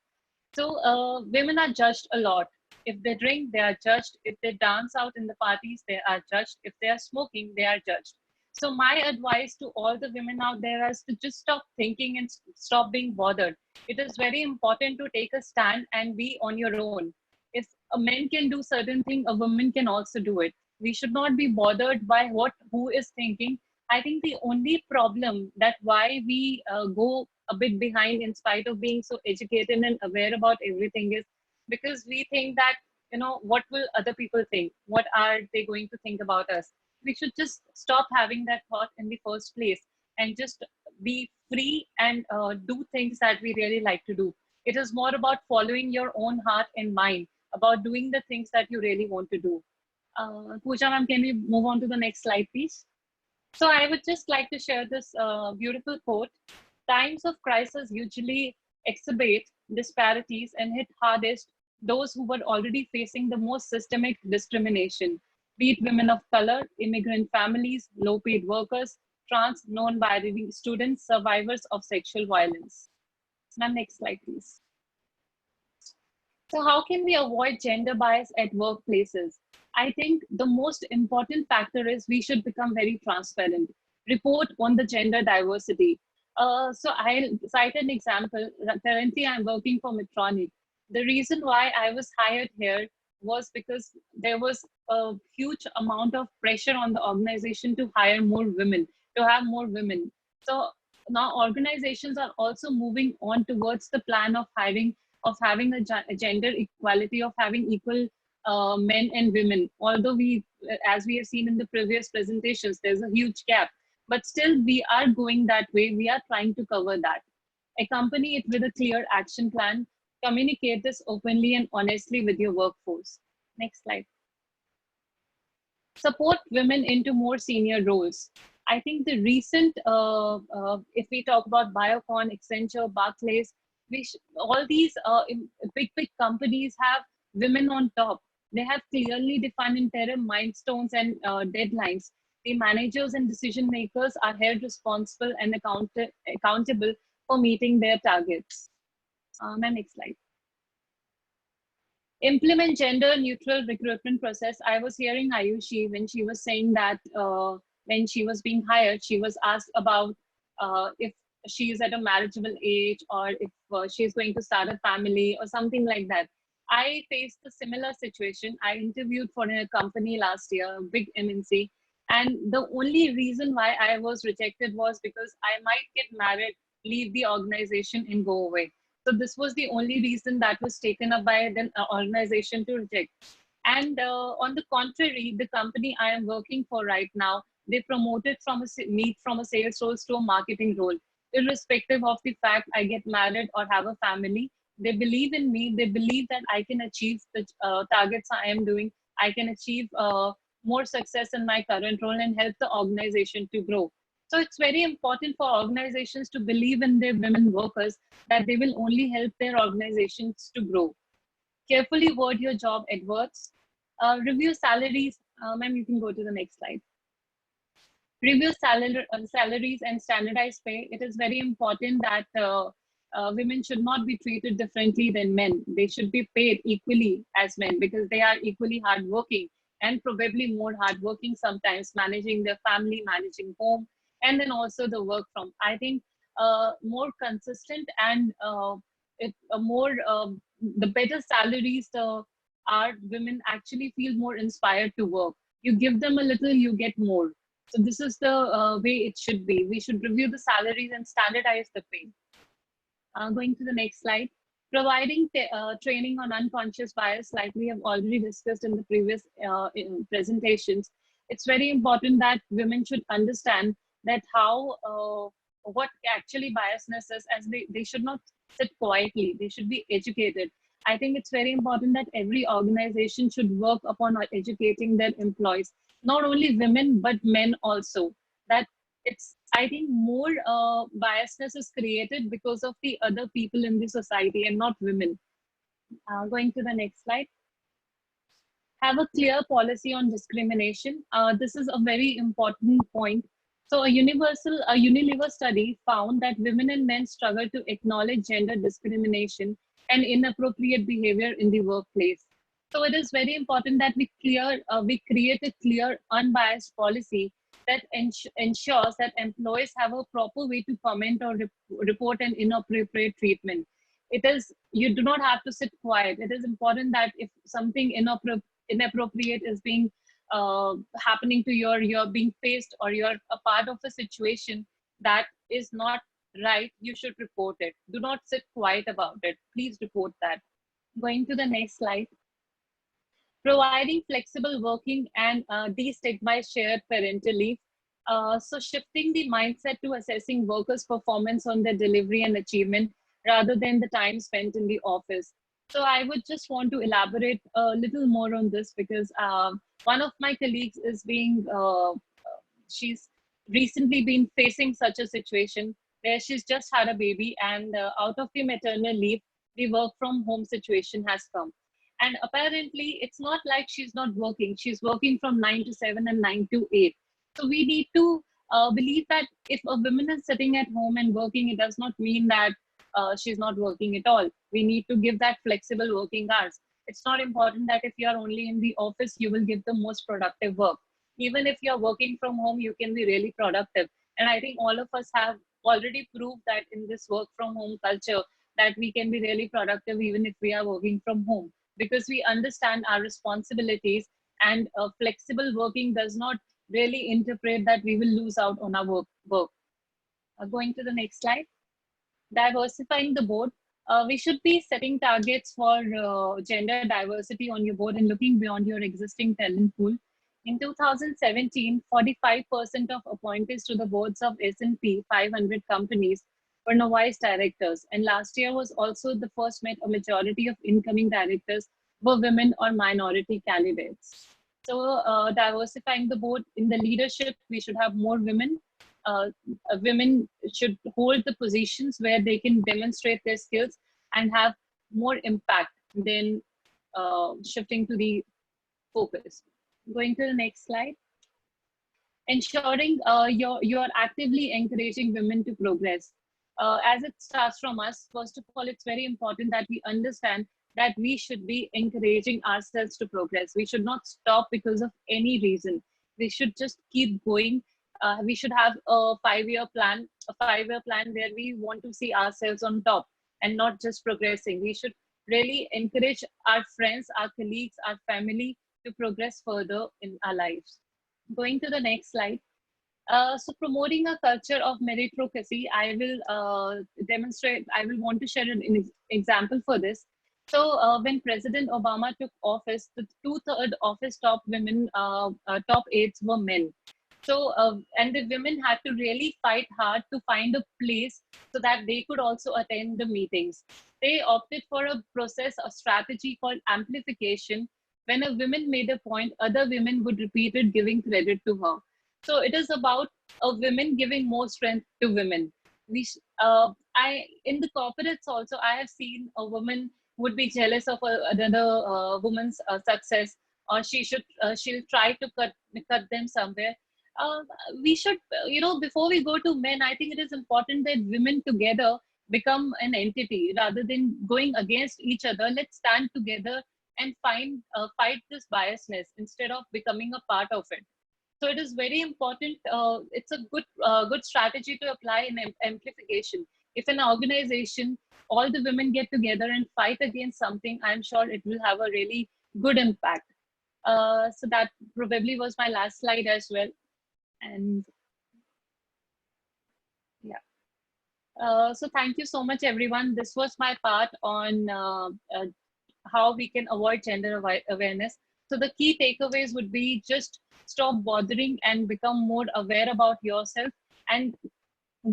So women are judged a lot. If they drink, they are judged. If they dance out in the parties, they are judged. If they are smoking, they are judged. So my advice to all the women out there is to just stop thinking and stop being bothered. It is very important to take a stand and be on your own. If a man can do certain things, a woman can also do it. We should not be bothered by who is thinking. I think the only problem that why we go a bit behind in spite of being so educated and aware about everything is because we think that, you know, what will other people think? What are they going to think about us? We should just stop having that thought in the first place and just be free and do things that we really like to do. It is more about following your own heart and mind, about doing the things that you really want to do. Pooja ma'am, can we move on to the next slide, please? So I would just like to share this beautiful quote. Times of crisis usually exacerbate disparities and hit hardest those who were already facing the most systemic discrimination, be it women of color, immigrant families, low-paid workers, trans, non-binary students, survivors of sexual violence. Ma'am, next slide, please. So how can we avoid gender bias at workplaces? I think the most important factor is we should become very transparent. Report on the gender diversity. So I'll cite an example. Currently, I'm working for Medtronic. The reason why I was hired here was because there was a huge amount of pressure on the organization to hire more women, to have more women. So now organizations are also moving on towards the plan of having a gender equality, of having equal men and women. Although as we have seen in the previous presentations, there's a huge gap, but still we are going that way. We are trying to cover that. Accompany it with a clear action plan. Communicate this openly and honestly with your workforce. Next slide. Support women into more senior roles. I think the recent, if we talk about Biocon, Accenture, Barclays, all these big companies have women on top. They have clearly defined interim milestones and deadlines. The managers and decision makers are held responsible and accountable for meeting their targets. Next slide. Implement gender neutral recruitment process. I was hearing Ayushi when she was saying that when she was being hired, she was asked about if she is at a marriageable age or if she is going to start a family or something like that. I faced a similar situation. I interviewed for a company last year, a big MNC, and the only reason why I was rejected was because I might get married, leave the organization, and go away. So this was the only reason that was taken up by the organization to reject. And on the contrary, the company I am working for right now, they promoted me from a sales role to a marketing role. Irrespective of the fact I get married or have a family, they believe in me. They believe that I can achieve the targets I am doing. I can achieve more success in my current role and help the organization to grow. So it's very important for organizations to believe in their women workers, that they will only help their organizations to grow. Carefully word your job adverts. Review salaries. Ma'am, you can go to the next slide. Review salaries and standardized pay. It is very important that women should not be treated differently than men. They should be paid equally as men because they are equally hardworking and probably more hardworking sometimes, managing their family, managing home, and then also the work from. I think more consistent and the better salaries our women actually feel more inspired to work. You give them a little, you get more. So this is the way it should be. We should review the salaries and standardize the pay. Going to the next slide. Providing training on unconscious bias, like we have already discussed in the previous presentations. It's very important that women should understand that what actually biasness is, as they should not sit quietly. They should be educated. I think it's very important that every organization should work upon educating their employees, not only women, but men also. That it's, I think more biasness is created because of the other people in the society and not women. Going to the next slide. Have a clear policy on discrimination. This is a very important point. So a Unilever study found that women and men struggle to acknowledge gender discrimination and inappropriate behavior in the workplace. So it is very important that we create a clear, unbiased policy that ensures that employees have a proper way to comment or report an inappropriate treatment. You do not have to sit quiet. It is important that if something inappropriate is being happening to you're being faced, or you're a part of a situation that is not right, you should report it. Do not sit quiet about it. Please report that. Going to the next slide. Providing flexible working and destigmatized shared parental leave. So shifting the mindset to assessing workers' performance on their delivery and achievement rather than the time spent in the office. So I would just want to elaborate a little more on this, because one of my colleagues is she's recently been facing such a situation where she's just had a baby, and out of the maternal leave, the work from home situation has come. And apparently it's not like she's not working. She's working from 9 to 7 and 9 to 8. So we need to believe that if a woman is sitting at home and working, it does not mean that she's not working at all. We need to give that flexible working hours. It's not important that if you're only in the office, you will give the most productive work. Even if you're working from home, you can be really productive. And I think all of us have already proved that in this work from home culture, that we can be really productive even if we are working from home, because we understand our responsibilities, and flexible working does not really interpret that we will lose out on our work. Going to the next slide. Diversifying the board. We should be setting targets for gender diversity on your board and looking beyond your existing talent pool. In 2017, 45% of appointees to the boards of S&P 500 companies were novice directors. And last year was also the first a majority of incoming directors were women or minority candidates. So diversifying the board. In the leadership, we should have more women. Women should hold the positions where they can demonstrate their skills and have more impact than shifting to the focus. Going to the next slide. Ensuring you're actively encouraging women to progress. As it starts from us, first of all, it's very important that we understand that we should be encouraging ourselves to progress. We should not stop because of any reason. We should just keep going. We should have a 5-year plan, where we want to see ourselves on top and not just progressing. We should really encourage our friends, our colleagues, our family to progress further in our lives. Going to the next slide. So promoting a culture of meritocracy, I will I will want to share an example for this. So when President Obama took office, the two-thirds of his top women, top aides were men. So, and the women had to really fight hard to find a place so that they could also attend the meetings. They opted for a process, a strategy called amplification. When a woman made a point, other women would repeat it, giving credit to her. So it is about a women giving more strength to women. In the corporates also, I have seen a woman would be jealous of another woman's success, or she'll try to cut them somewhere. uh, we should, before we go to men, I think it is important that women together become an entity rather than going against each other. Let's stand together and fight this biasness instead of becoming a part of it. So it is very important. It's a good strategy to apply in amplification. If an organization, all the women get together and fight against something, I'm sure it will have a really good impact. So that probably was my last slide as well. And yeah. So thank you so much, everyone. This was my part on how we can avoid gender awareness. So the key takeaways would be just stop bothering and become more aware about yourself and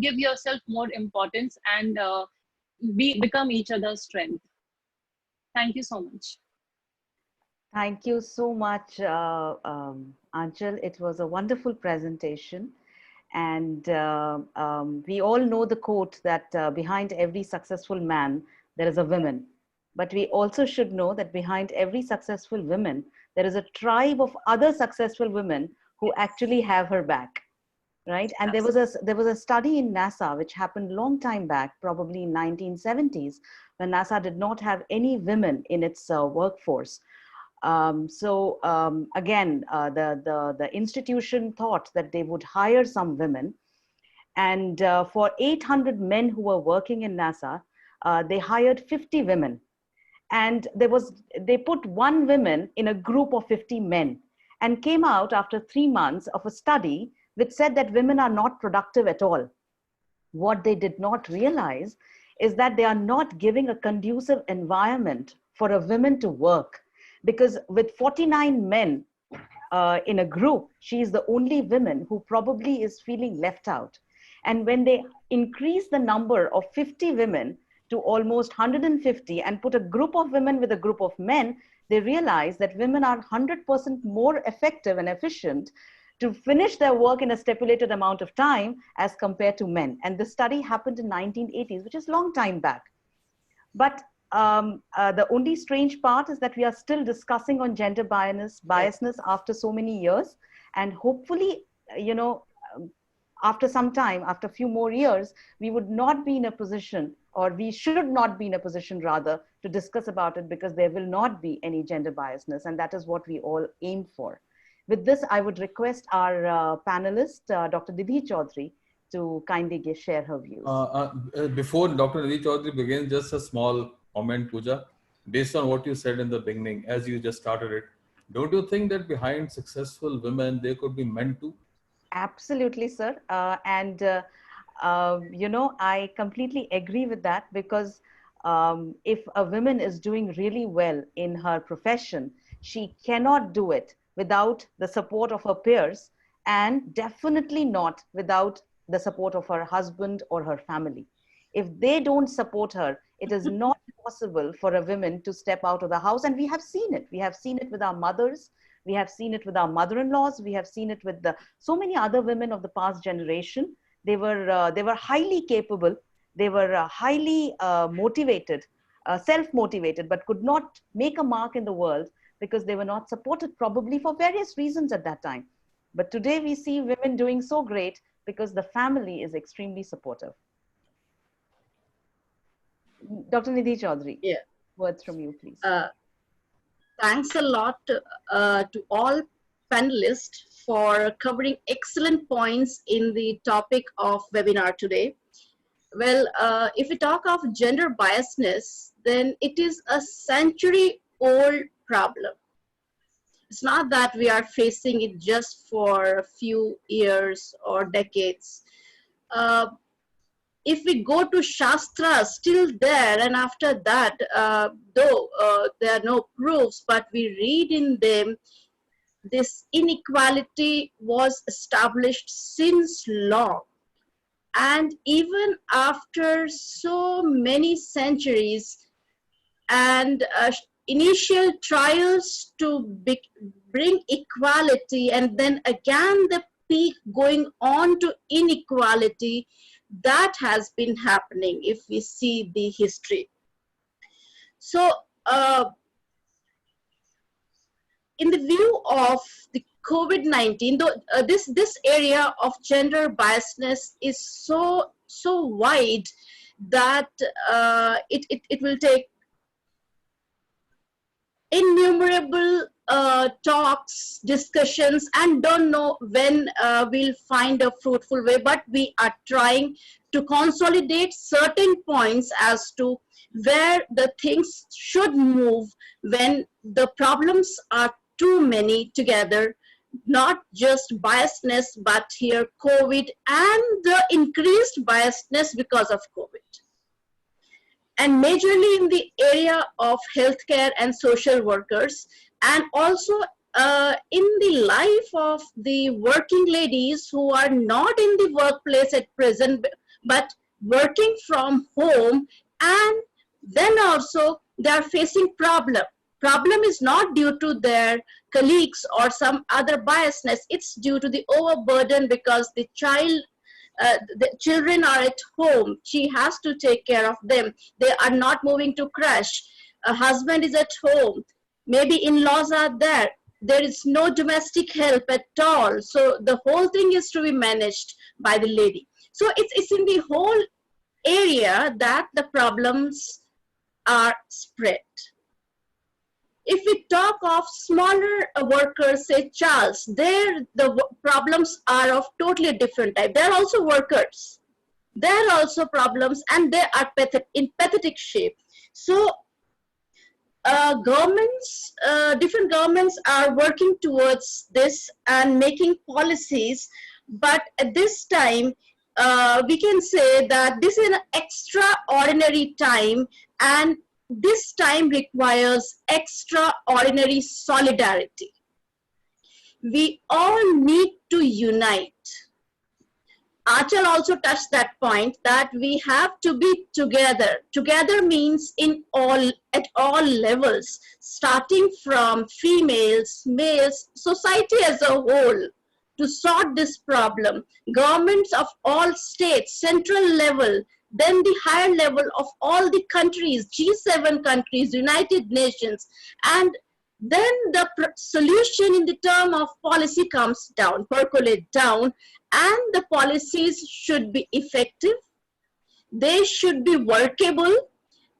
give yourself more importance and become each other's strength. Thank you so much. Thank you so much, Anchal. It was a wonderful presentation. And we all know the quote that behind every successful man, there is a woman. But we also should know that behind every successful woman, there is a tribe of other successful women who actually have her back, right? And there was a study in NASA which happened a long time back, probably in 1970s, when NASA did not have any women in its workforce. Again, the institution thought that they would hire some women, and for 800 men who were working in NASA, they hired 50 women. And they put one woman in a group of 50 men, and came out after 3 months of a study which said that women are not productive at all. What they did not realize is that they are not giving a conducive environment for a woman to work, because with 49 men in a group, she is the only woman who probably is feeling left out. And when they increase the number of 50 women to almost 150 and put a group of women with a group of men, they realize that women are 100% more effective and efficient to finish their work in a stipulated amount of time as compared to men. And the study happened in 1980s, which is a long time back. But the only strange part is that we are still discussing on gender biasness after so many years. And hopefully, after some time, after a few more years, we would not be in a position, or we should not be in a position rather, to discuss about it, because there will not be any gender biasness. And that is what we all aim for. With this, I would request our panelist, Dr. Nidhi Chaudhary, to kindly share her views. Before Dr. Nidhi Chaudhary begins, just a small comment, Pooja. Based on what you said in the beginning, as you just started it, don't you think that behind successful women, there could be men too? Absolutely, sir. I completely agree with that, because if a woman is doing really well in her profession, she cannot do it without the support of her peers, and definitely not without the support of her husband or her family. If they don't support her, it is not possible for a woman to step out of the house. And we have seen it. We have seen it with our mothers. We have seen it with our mother-in-laws. We have seen it with so many other women of the past generation. They were highly capable. They were highly motivated, self-motivated, but could not make a mark in the world because they were not supported, probably for various reasons at that time. But today we see women doing so great because the family is extremely supportive. Dr. Nidhi Chaudhary, yeah. Words from you, please. Thanks a lot to all panelists for covering excellent points in the topic of webinar today. Well, if we talk of gender biasness, then it is a century-old problem. It's not that we are facing it just for a few years or decades. If we go to Shastra, still there, and after that, though there are no proofs, but we read in them, this inequality was established since long. And even after so many centuries and initial trials to bring equality, and then again the peak going on to inequality, that has been happening if we see the history. So in the view of the COVID-19, though this area of gender biasness is so wide that it will take innumerable talks, discussions, and don't know when we'll find a fruitful way, but we are trying to consolidate certain points as to where the things should move when the problems are too many together, not just biasness, but here COVID and the increased biasness because of COVID. And majorly in the area of healthcare and social workers, and also in the life of the working ladies who are not in the workplace at present, but working from home, and then also they are facing problem. Problem is not due to their colleagues or some other biasness, it's due to the overburden because the children are at home. She has to take care of them. They are not moving to crash. A husband is at home. Maybe in-laws are there. There is no domestic help at all. So the whole thing is to be managed by the lady. So it's in the whole area that the problems are spread. If we talk of smaller workers, say Charles, there the problems are of totally different type. They're also workers. There are also problems, and they are in pathetic shape. So governments, different governments are working towards this and making policies, but at this time, we can say that this is an extraordinary time, and this time requires extraordinary solidarity. We all need to unite. Achal also touched that point that we have to be together. Together means at all levels, starting from females, males, society as a whole, to sort this problem. Governments of all states, central level, then the higher level of all the countries, G7 countries, United Nations, and then the solution in the term of policy comes down, percolate down, and the policies should be effective, they should be workable,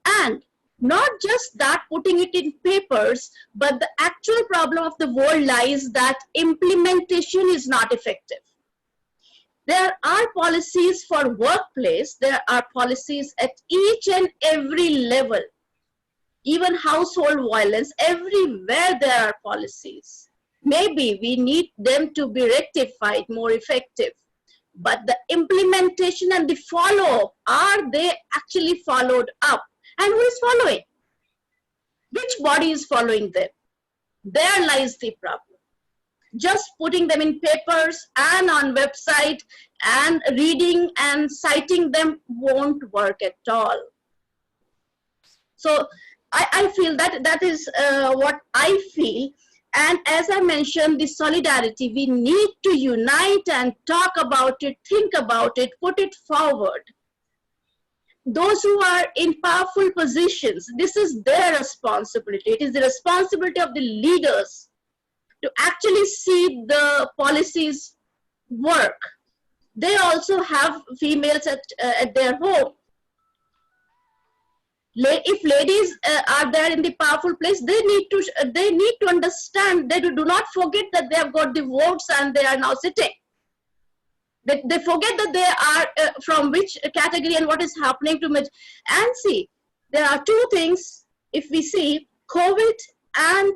and not just that putting it in papers, but the actual problem of the world lies that implementation is not effective. There are policies for workplace, there are policies at each and every level, even household violence, everywhere there are policies. Maybe we need them to be rectified, more effective. But the implementation and the follow-up, are they actually followed up? And who is following? Which body is following them? There lies the problem. Just putting them in papers and on website and reading and citing them won't work at all. So I feel that is what I feel. And as I mentioned, the solidarity, we need to unite and talk about it, think about it, put it forward. Those who are in powerful positions, this is their responsibility. It is the responsibility of the leaders to actually see the policies work. They also have females at their home. If ladies are there in the powerful place, they need to understand. They do not forget that they have got the votes and they are now sitting. They forget that they are from which category and what is happening to me. And see, there are two things. If we see COVID and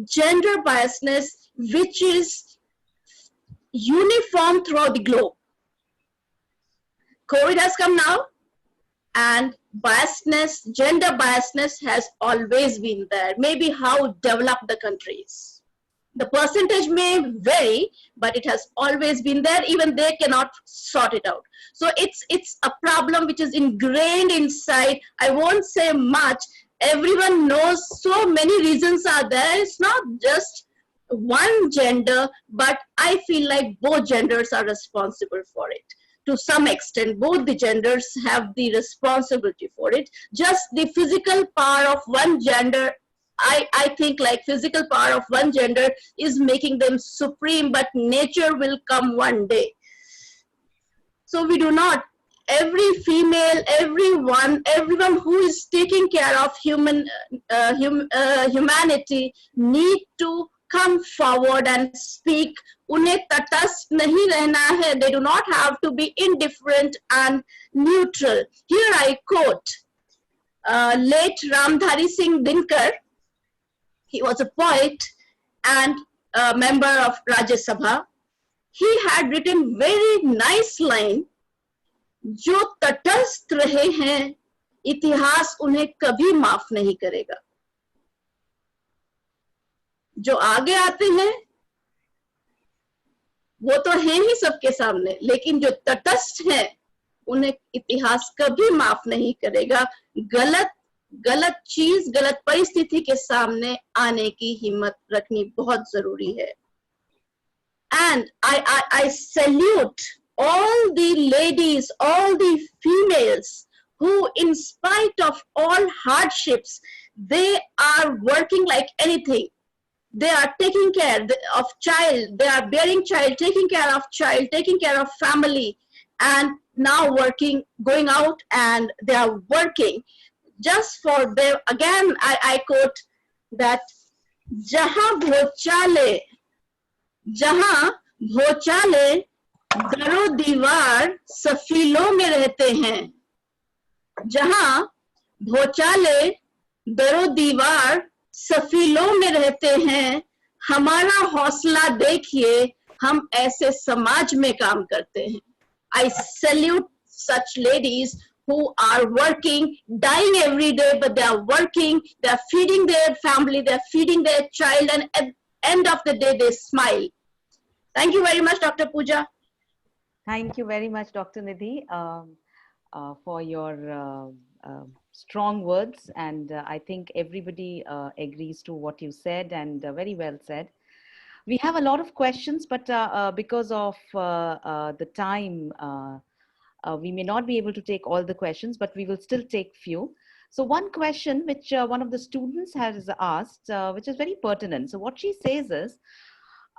gender biasness, which is uniform throughout the globe. COVID has come now, and biasness, gender biasness has always been there. Maybe how developed the country is. The percentage may vary, but it has always been there. Even they cannot sort it out. So it's a problem which is ingrained inside. I won't say much. Everyone knows so many reasons are there. It's not just one gender, but I feel like both genders are responsible for it. To some extent, both the genders have the responsibility for it. Just the physical power of one gender, I think like physical power of one gender is making them supreme, but nature will come one day. So we do not, every female, everyone who is taking care of humanity need to come forward and speak. Unhe tatast nahi rehna hai. They do not have to be indifferent and neutral. Here I quote late Ramdhari Singh Dinkar. He was a poet and a member of Rajya Sabha. He had written very nice line, जो तटस्थ रहे हैं इतिहास उन्हें कभी माफ नहीं करेगा. जो आगे आते हैं वो तो है ही सबके सामने, लेकिन जो तटस्थ हैं उन्हें इतिहास कभी माफ नहीं करेगा. गलत चीज, गलत परिस्थिति के सामने आने की हिम्मत रखनी बहुत जरूरी है. And I salute all the ladies, all the females who, in spite of all hardships, they are working like anything. They are taking care of child, they are bearing child, taking care of child, taking care of family, and now working, going out, and they are working just for them. Again, I quote that, जहाँ भोचाले दरो दीवार सफीलों में रहते हैं. जहाँ भोचाले दरो दीवार सफीलों में रहते हैं, हमारा हौसला देखिए, हम ऐसे समाज में काम करते हैं. I salute such ladies who are working, dying every day, but they are working, they are feeding their family, they are feeding their child, and at the end of the day, they smile. Thank you very much, Dr. Pooja. Thank you very much, Dr. Nidhi, for your strong words. And I think everybody agrees to what you said, and very well said. We have a lot of questions, but because of the time, we may not be able to take all the questions, but we will still take few. So one question which one of the students has asked, which is very pertinent. So what she says is,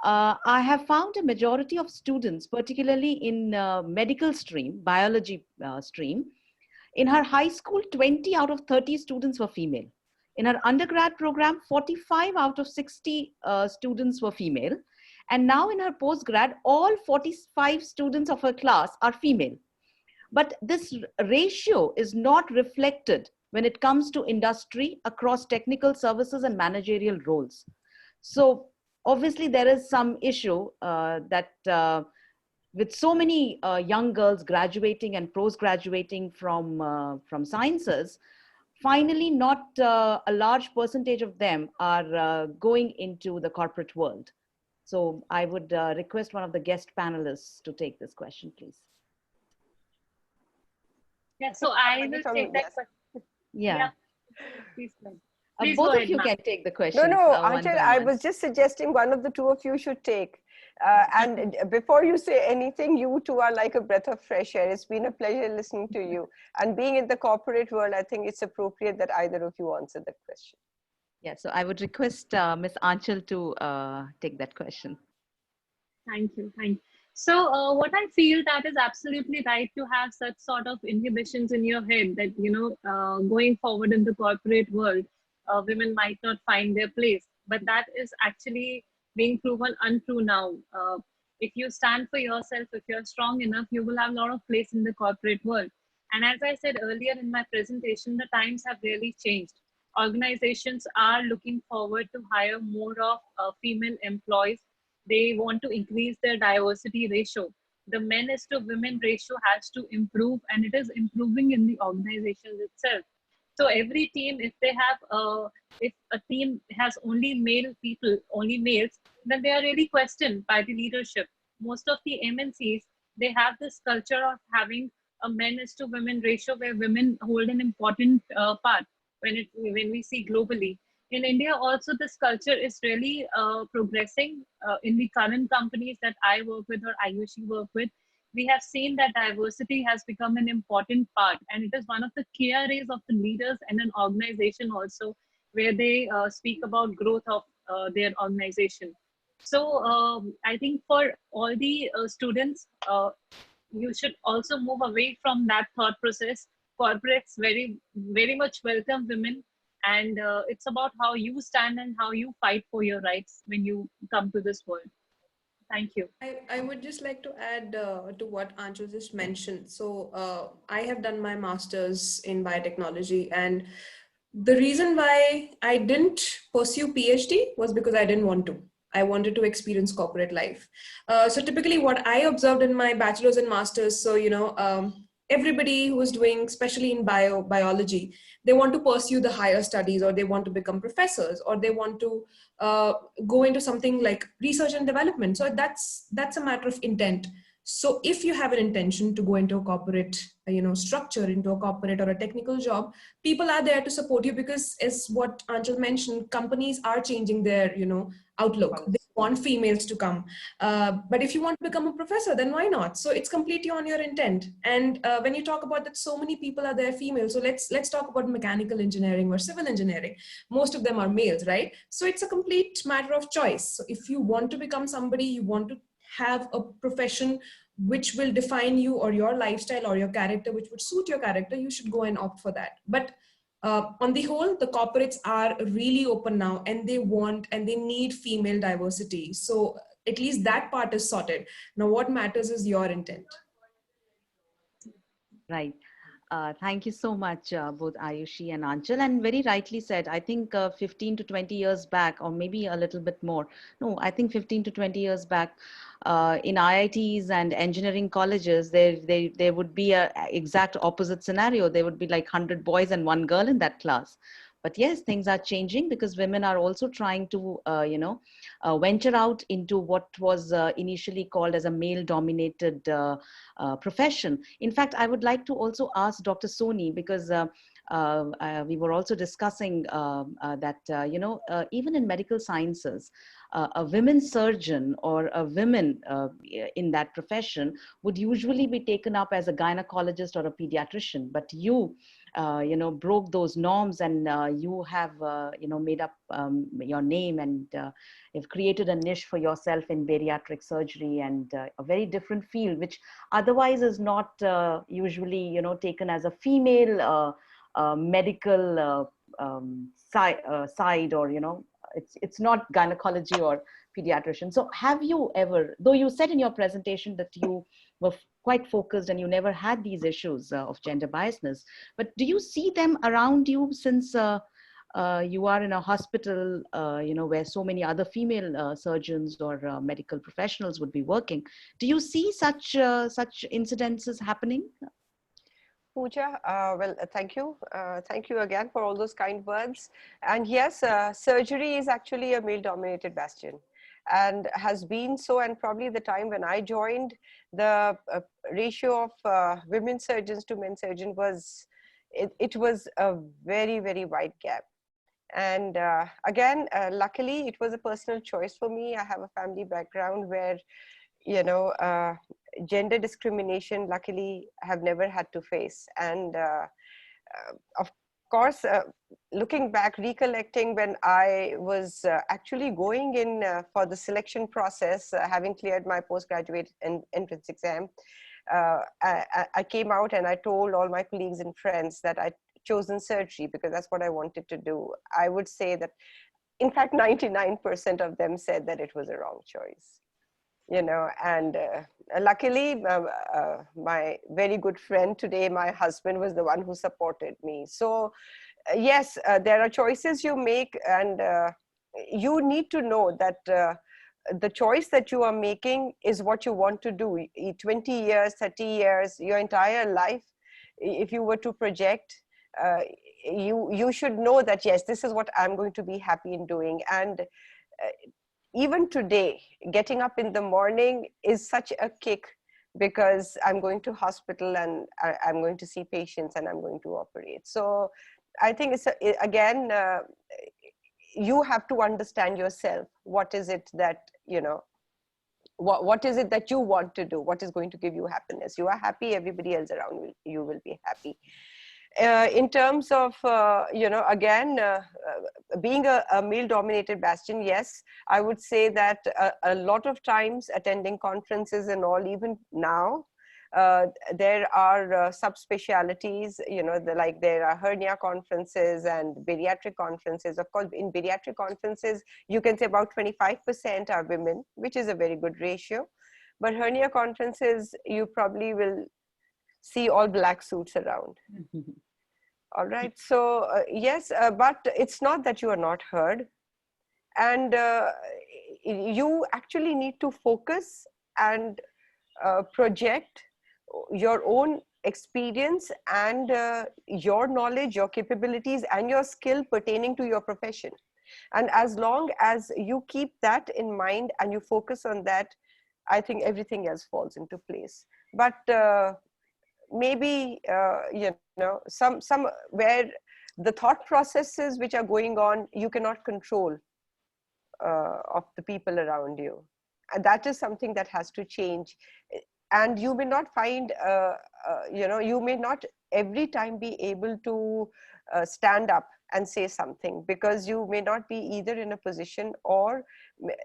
I have found a majority of students, particularly in medical stream, biology stream. In her high school, 20 out of 30 students were female. In her undergrad program, 45 out of 60 students were female. And now in her postgrad, all 45 students of her class are female. But this ratio is not reflected when it comes to industry across technical services and managerial roles. So obviously there is some issue that with so many young girls graduating and post-graduating from sciences, finally not a large percentage of them are going into the corporate world. So I would request one of the guest panelists to take this question, please. Yeah, so I will take that question. Yeah. Please, both of you can take the question. No, Anchal, I was just suggesting one of the two of you should take. And before you say anything, you two are like a breath of fresh air. It's been a pleasure listening to you. And being in the corporate world, I think it's appropriate that either of you answer that question. Yeah, so I would request Ms. Anchal to take that question. Thank you. So what I feel that is absolutely right to have such sort of inhibitions in your head that, you know, going forward in the corporate world, women might not find their place, but that is actually being proven untrue now. If you stand for yourself, if you're strong enough, you will have a lot of place in the corporate world. And as I said earlier in my presentation, the times have really changed. Organizations are looking forward to hire more of female employees. They want to increase their diversity ratio. The men is to women ratio has to improve, and it is improving in the organizations itself. So every team, if they have if a team has only male people, only males, then they are really questioned by the leadership. Most of the MNCs, they have this culture of having a men is to women ratio where women hold an important part when we see globally. In India also, this culture is really progressing. In the current companies that I work with or Ayushi work with, we have seen that diversity has become an important part, and it is one of the key areas of the leaders and an organization also, where they speak about growth of their organization. So I think for all the students, you should also move away from that thought process. Corporates very much welcome women, and it's about how you stand and how you fight for your rights when you come to this world. Thank you. I would just like to add to what Anshul just mentioned. So I have done my master's in biotechnology, and the reason why I didn't pursue PhD was because I didn't want to. I wanted to experience corporate life. So typically what I observed in my bachelor's and master's, so, everybody who is doing, especially in biology, they want to pursue the higher studies, or they want to become professors, or they want to go into something like research and development. So that's a matter of intent. So if you have an intention to go into a corporate, structure, into a corporate or a technical job, people are there to support you, because as what Anshul mentioned, companies are changing their, outlook. They want females to come. But if you want to become a professor, then why not? So it's completely on your intent. And when you talk about that, so many people are there female. So let's talk about mechanical engineering or civil engineering. Most of them are males, right? So it's a complete matter of choice. So if you want to become somebody, you want to have a profession which will define you, or your lifestyle or your character, which would suit your character, you should go and opt for that. But on the whole, the corporates are really open now, and they want and they need female diversity. So at least that part is sorted. Now what matters is your intent. Right. Thank you so much, both Ayushi and Anchal. And very rightly said, I think 15 to 20 years back, or maybe a little bit more. No, I think 15 to 20 years back, in IITs and engineering colleges, there would be a exact opposite scenario. There would be like 100 boys and 1 girl in that class. But yes, things are changing, because women are also trying to, venture out into what was initially called as a male-dominated profession. In fact, I would like to also ask Dr. Soni, because we were also discussing that, even in medical sciences, a women surgeon or a woman in that profession would usually be taken up as a gynecologist or a pediatrician. But you, broke those norms, and you have, made up your name, and you've created a niche for yourself in bariatric surgery, and a very different field, which otherwise is not usually, taken as a female medical side, or, it's not gynecology or pediatrician. So have you ever, though you said in your presentation that you were quite focused and you never had these issues of gender biasness, but do you see them around you, since you are in a hospital, where so many other female surgeons or medical professionals would be working? Do you see such incidences happening? Pooja, well, thank you. Thank you again for all those kind words. And yes, surgery is actually a male-dominated bastion, and has been so. And probably the time when I joined, the ratio of women surgeons to men surgeons was, it was a very, very wide gap. And again, luckily, it was a personal choice for me. I have a family background where, gender discrimination, luckily, I have never had to face. And of course, looking back, recollecting when I was actually going in for the selection process, having cleared my postgraduate entrance exam, I came out and I told all my colleagues and friends that I'd chosen surgery because that's what I wanted to do. I would say that, in fact, 99% of them said that it was a wrong choice. you know, and luckily my very good friend today, my husband, was the one who supported me. So yes, there are choices you make, and you need to know that the choice that you are making is what you want to do. 20 years, 30 years, your entire life, if you were to project, you should know that, yes, this is what I'm going to be happy in doing. And even today, getting up in the morning is such a kick, because I'm going to hospital and I'm going to see patients and I'm going to operate. So I think it's again, you have to understand yourself. What is it that, you know, what is it that you want to do? What is going to give you happiness? You are happy, everybody else around you will be happy. In terms of, you know, again, being a male-dominated bastion, yes, I would say that a lot of times attending conferences and all, even now, there are subspecialties, you know, like there are hernia conferences and bariatric conferences. Of course, in bariatric conferences, you can say about 25% are women, which is a very good ratio. But hernia conferences, you probably will see all black suits around. All right. So yes, but it's not that you are not heard. And you actually need to focus and project your own experience and your knowledge, your capabilities, and your skill pertaining to your profession. And as long as you keep that in mind and you focus on that, I think everything else falls into place. But maybe, you know, some where the thought processes which are going on, you cannot control of the people around you. And that is something that has to change. And you may not find, you know, you may not every time be able to stand up and say something, because you may not be either in a position, or,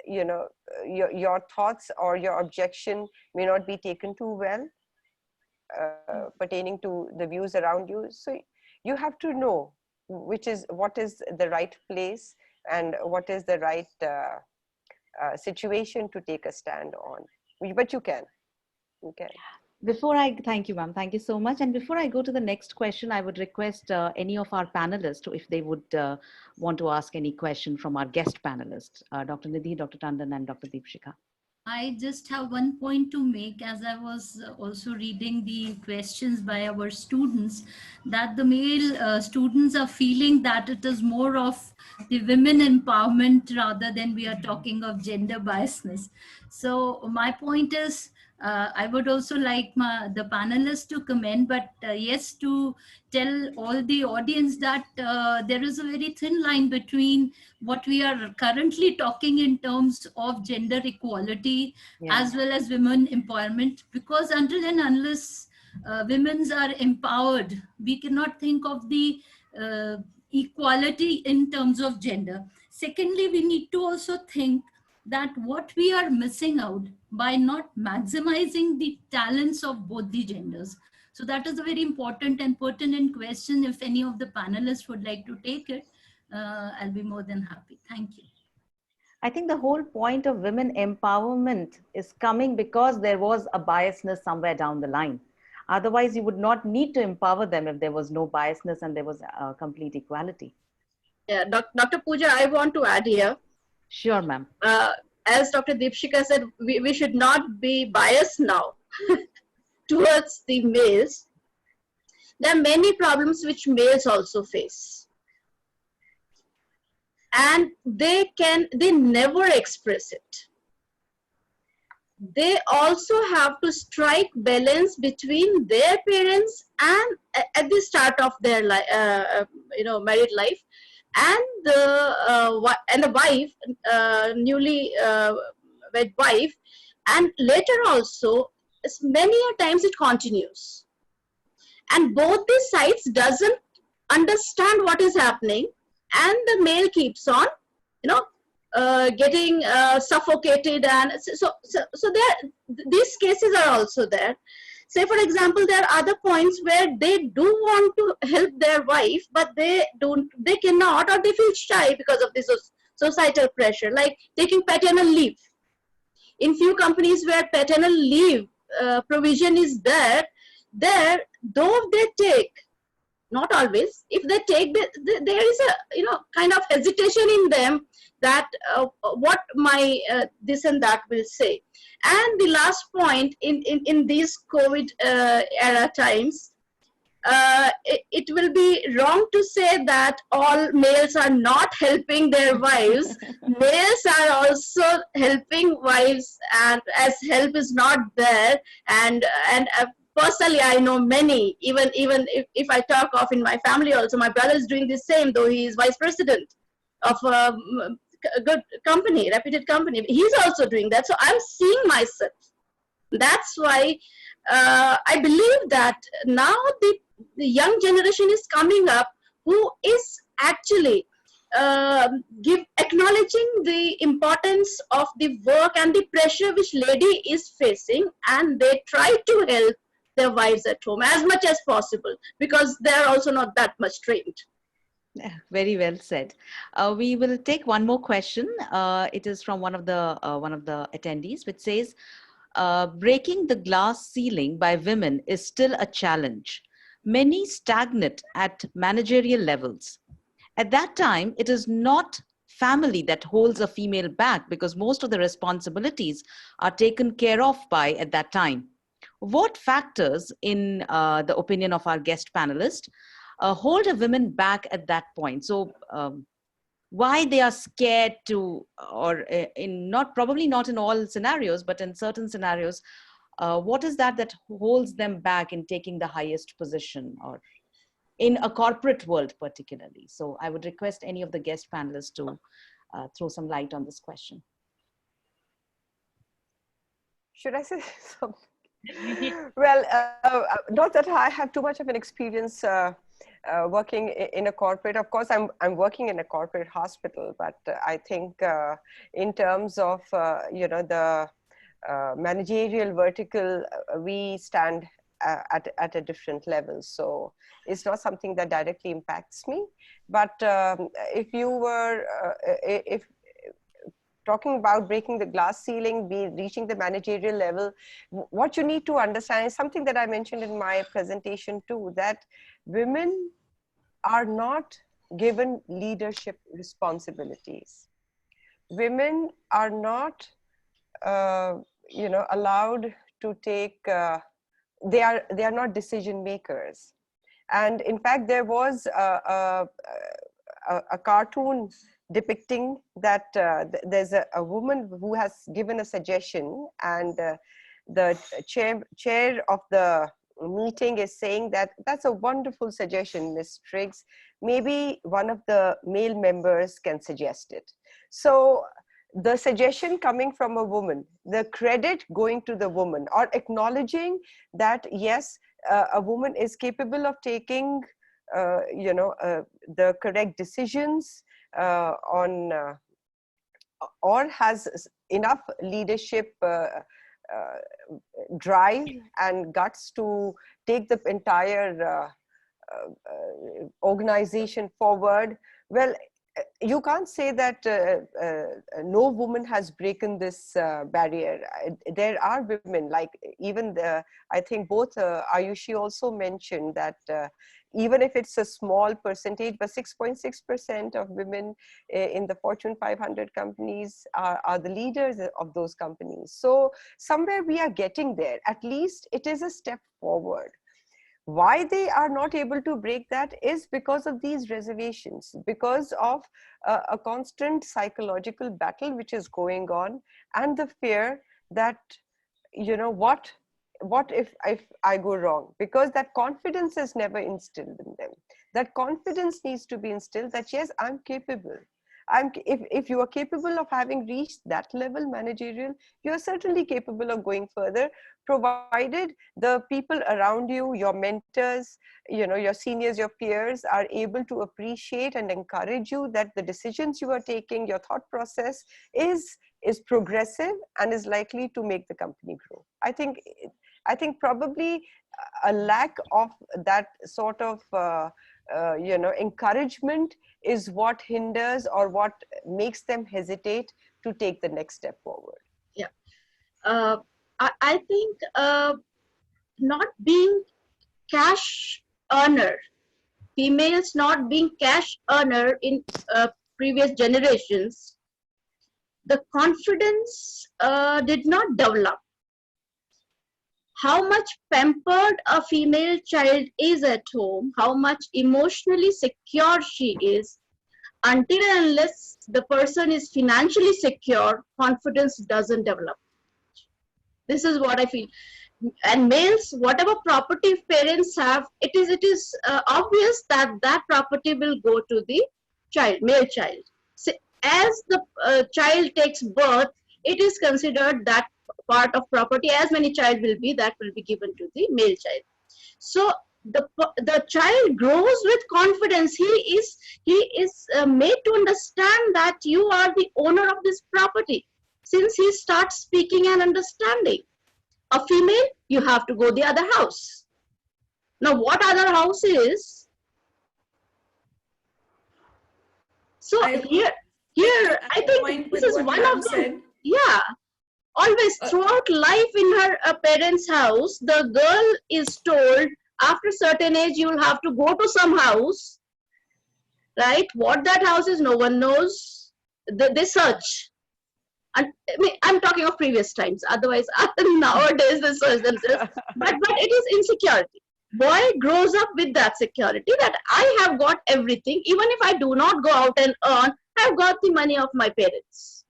you know, your thoughts or your objection may not be taken too well pertaining to the views around you. So you have to know what is the right place and what is the right situation to take a stand on. But you can. Okay. Thank you, ma'am. Thank you so much. And before I go to the next question, I would request any of our panelists, if they would want to ask any question from our guest panelists, Dr. Nidhi, Dr. Tandon, and Dr. Deepshika. I just have one point to make, as I was also reading the questions by our students, that the male students are feeling that it is more of the women empowerment rather than we are talking of gender biasness. So my point is, I would also like the panelists to comment, but yes, to tell all the audience that there is a very thin line between what we are currently talking in terms of gender equality, as well as women empowerment, because until and unless women are empowered, we cannot think of the equality in terms of gender. Secondly, we need to also think that what we are missing out by not maximizing the talents of both the genders. So that is a very important and pertinent question. If any of the panelists would like to take it, I'll be more than happy. Thank you. I think the whole point of women empowerment is coming because there was a biasness somewhere down the line. Otherwise, you would not need to empower them if there was no biasness and there was complete equality. Yeah, Dr. Pooja, I want to add here. Sure, ma'am. As Dr. Deepshika said, we should not be biased now towards the males. There are many problems which males also face. And they never express it. They also have to strike balance between their parents and at the start of their married life, and the wife, newly wed wife, and later also, many times it continues, and both these sides doesn't understand what is happening, and the male keeps on, getting suffocated, and so there these cases are also there. Say, for example, there are other points where they do want to help their wife, but they cannot, or they feel shy because of this societal pressure, like taking paternal leave. in few companies where paternal leave provision is there, though they take, not always, if they take, there is a kind of hesitation in them that what my this and that will say. And the last point, in these COVID era times, it will be wrong to say that all males are not helping their wives. Males are also helping wives, and as help is not there. And personally, I know many, even if I talk of in my family also, my brother is doing the same, though he is vice president of a good company, reputed company. He's also doing that. So I'm seeing myself. That's why I believe that now the young generation is coming up who is actually acknowledging the importance of the work and the pressure which lady is facing, and they try to help their wives at home as much as possible, because they are also not that much trained. Very well said. We will take one more question. It is from one of the attendees, which says, breaking the glass ceiling by women is still a challenge. Many stagnate at managerial levels. At that time, it is not family that holds a female back, because most of the responsibilities are taken care of by at that time. What factors, in the opinion of our guest panelist, hold a woman back at that point? So why they are scared to, or probably not in all scenarios, but in certain scenarios, what is that holds them back in taking the highest position, or in a corporate world particularly? So I would request any of the guest panelists to throw some light on this question. Should I say something? Well, not that I have too much of an experience working in a corporate. Of course, I'm working in a corporate hospital, but I think in terms of the managerial vertical, we stand at a different level. So it's not something that directly impacts me. But if you were, if talking about breaking the glass ceiling, reaching the managerial level, what you need to understand is something that I mentioned in my presentation too, that women are not given leadership responsibilities. Women are not, allowed to take, they are not decision makers. And in fact, there was a cartoon depicting that there's a woman who has given a suggestion, and the chair of the meeting is saying that that's a wonderful suggestion, Miss Triggs. Maybe one of the male members can suggest it. So the suggestion coming from a woman, the credit going to the woman, or acknowledging that yes, a woman is capable of taking the correct decisions or has enough leadership drive and guts to take the entire organization forward. Well, you can't say that no woman has broken this barrier. There are women, like even I think both Ayushi also mentioned that even if it's a small percentage, but 6.6% of women in the Fortune 500 companies are the leaders of those companies. So somewhere we are getting there. At least it is a step forward. Why they are not able to break that is because of these reservations, because of a constant psychological battle which is going on, and the fear that, what if I go wrong? Because that confidence is never instilled in them. That confidence needs to be instilled that yes, I'm capable. If you are capable of having reached that level managerial, you are certainly capable of going further, provided the people around you, your mentors, your seniors, your peers are able to appreciate and encourage you that the decisions you are taking, your thought process is progressive and is likely to make the company grow. I think probably a lack of that sort of encouragement is what hinders or what makes them hesitate to take the next step forward. Yeah. I think not being cash earner, females not being cash earner in previous generations, the confidence did not develop. How much pampered a female child is at home, how much emotionally secure she is, until and unless the person is financially secure, confidence doesn't develop. This is what I feel. And males, whatever property parents have, it is obvious that that property will go to the child, male child. So as the child takes birth, it is considered that part of property, as many child will be, that will be given to the male child. So the child grows with confidence. He is made to understand that you are the owner of this property since he starts speaking and understanding. A female, you have to go the other house. Now, what other house is? So here, I think this is one of them. Yeah, always throughout life in her parents' house, the girl is told after certain age you will have to go to some house, right? What that house is, no one knows. They search. And I mean, I'm talking of previous times. Otherwise, nowadays they search themselves. But it is insecurity. Boy grows up with that security that I have got everything. Even if I do not go out and earn, I've got the money of my parents.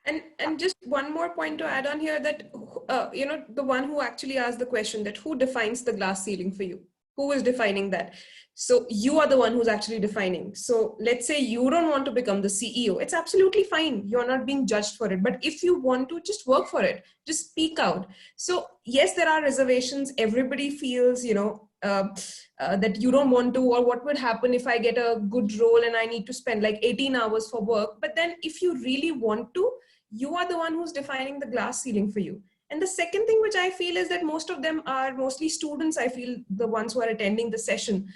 And just one more point to add on here, that the one who actually asked the question, that who defines the glass ceiling for you? Who is defining that? So you are the one who's actually defining. So let's say you don't want to become the CEO. It's absolutely fine. You're not being judged for it. But if you want to, just work for it. Just speak out. So yes, there are reservations. Everybody feels, that you don't want to, or what would happen if I get a good role and I need to spend like 18 hours for work. But then if you really want to, you are the one who's defining the glass ceiling for you. And the second thing which I feel is that most of them are mostly students, I feel, the ones who are attending the session.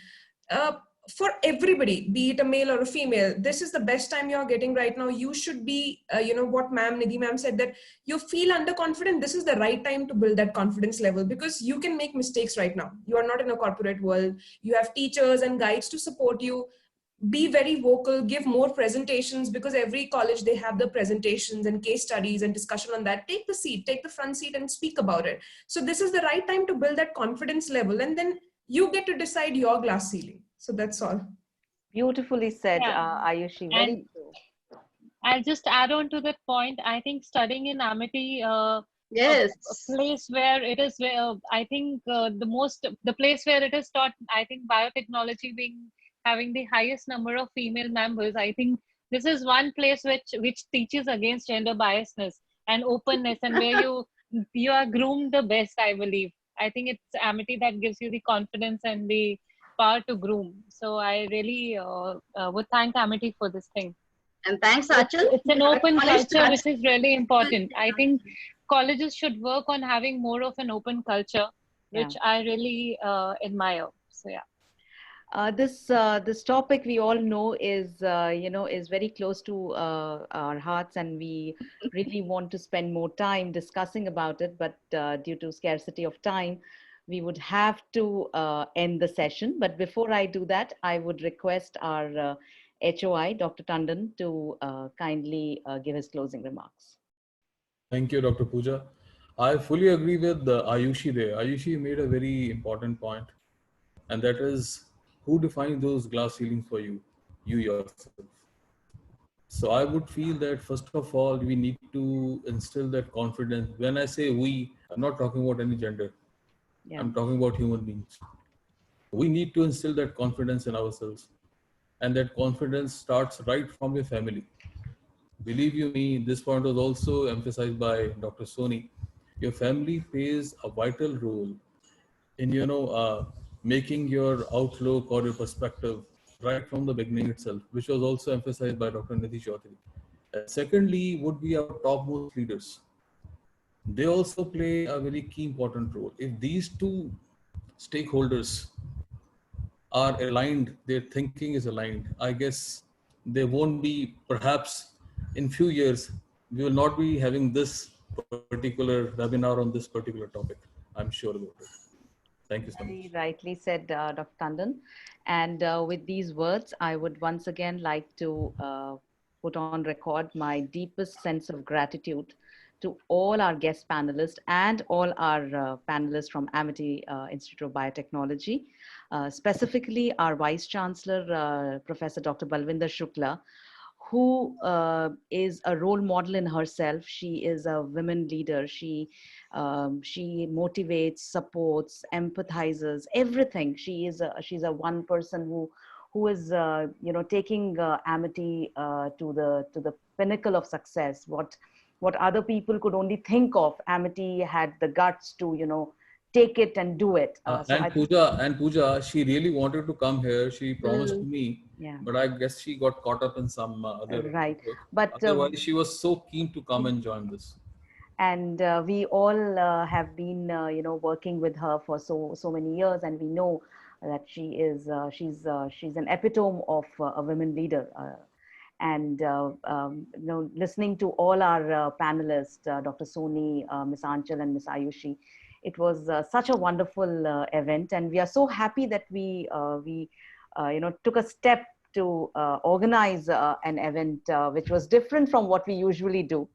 For everybody, be it a male or a female, this is the best time you're getting right now. You should be, what Nidhi ma'am said, that you feel underconfident. This is the right time to build that confidence level, because you can make mistakes right now. You are not in a corporate world. You have teachers and guides to support you. Be very vocal, give more presentations, because every college, they have the presentations and case studies and discussion on that. Take the seat, take the front seat and speak about it. So this is the right time to build that confidence level, and then you get to decide your glass ceiling. So that's all. Beautifully said, Yeah. Ayushi. Very true. I'll just add on to that point. I think studying in Amity, Yes. a place where it is, I think the place where it is taught, I think biotechnology having the highest number of female members, I think this is one place which teaches against gender biasness and openness, and where you are groomed the best, I believe. I think it's Amity that gives you the confidence and the power to groom. So I really would thank Amity for this thing. And thanks, Achal. It's an open culture, which is really important. I think colleges should work on having more of an open culture, which I really admire. So yeah. This topic, we all know, is very close to our hearts, and we really want to spend more time discussing about it, but due to scarcity of time, we would have to end the session. But before I do that, I would request our HOI, Dr. Tandon, to kindly give his closing remarks. Thank you, Dr. Pooja. I fully agree with Ayushi there. Ayushi made a very important point, and that is, who defines those glass ceilings for you? You yourself. So I would feel that first of all, we need to instill that confidence. When I say we, I'm not talking about any gender. Yeah. I'm talking about human beings. We need to instill that confidence in ourselves. And that confidence starts right from your family. Believe you me, this point was also emphasized by Dr. Soni. Your family plays a vital role in, making your outlook or your perspective right from the beginning itself, which was also emphasized by Dr. Nidhi Chaudhary. And secondly, would be our topmost leaders. They also play a very key important role. If these two stakeholders are aligned, their thinking is aligned, I guess there won't be, perhaps in few years, we will not be having this particular webinar on this particular topic. I'm sure about it. Thank you so Very much. rightly said, Dr. Tandon. And with these words, I would once again like to put on record my deepest sense of gratitude to all our guest panelists and all our panelists from Amity Institute of Biotechnology, specifically our Vice Chancellor, Professor Dr. Balvinder Shukla, who is a role model in herself. She is a women leader. She motivates, supports, empathizes, everything. She's a one person who is taking Amity to the pinnacle of success. What other people could only think of, Amity had the guts to take it and do it. And Pooja, she really wanted to come here. She promised me, Yeah. but I guess she got caught up in some other Right. work. But Otherwise, she was so keen to come and join this. and we all have been working with her for so many years, and we know that she's an epitome of a women leader. And listening to all our panelists, Dr. Soni, Ms. Anchal, and Ms. Ayushi, it was such a wonderful event, and we are so happy that we took a step to organize an event which was different from what we usually do.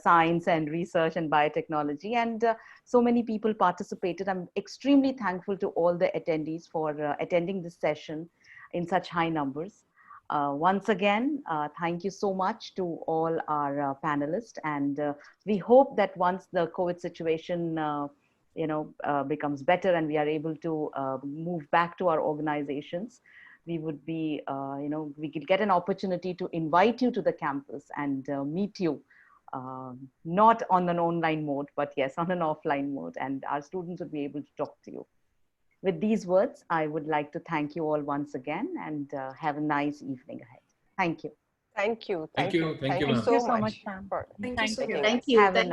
Science and research and biotechnology, and so many people participated. I'm extremely thankful to all the attendees for attending this session in such high numbers. Once again, thank you so much to all our panelists, and we hope that once the COVID situation becomes better and we are able to move back to our organizations, we would be we could get an opportunity to invite you to the campus and meet you. Not on an online mode, but yes, on an offline mode, and our students would be able to talk to you. With these words, I would like to thank you all once again, and have a nice evening ahead. Thank you. Thank you. Thank you. Thank you ma'am. so so much much, ma'am. for Thank you Thank so you. much. Thank you. Have a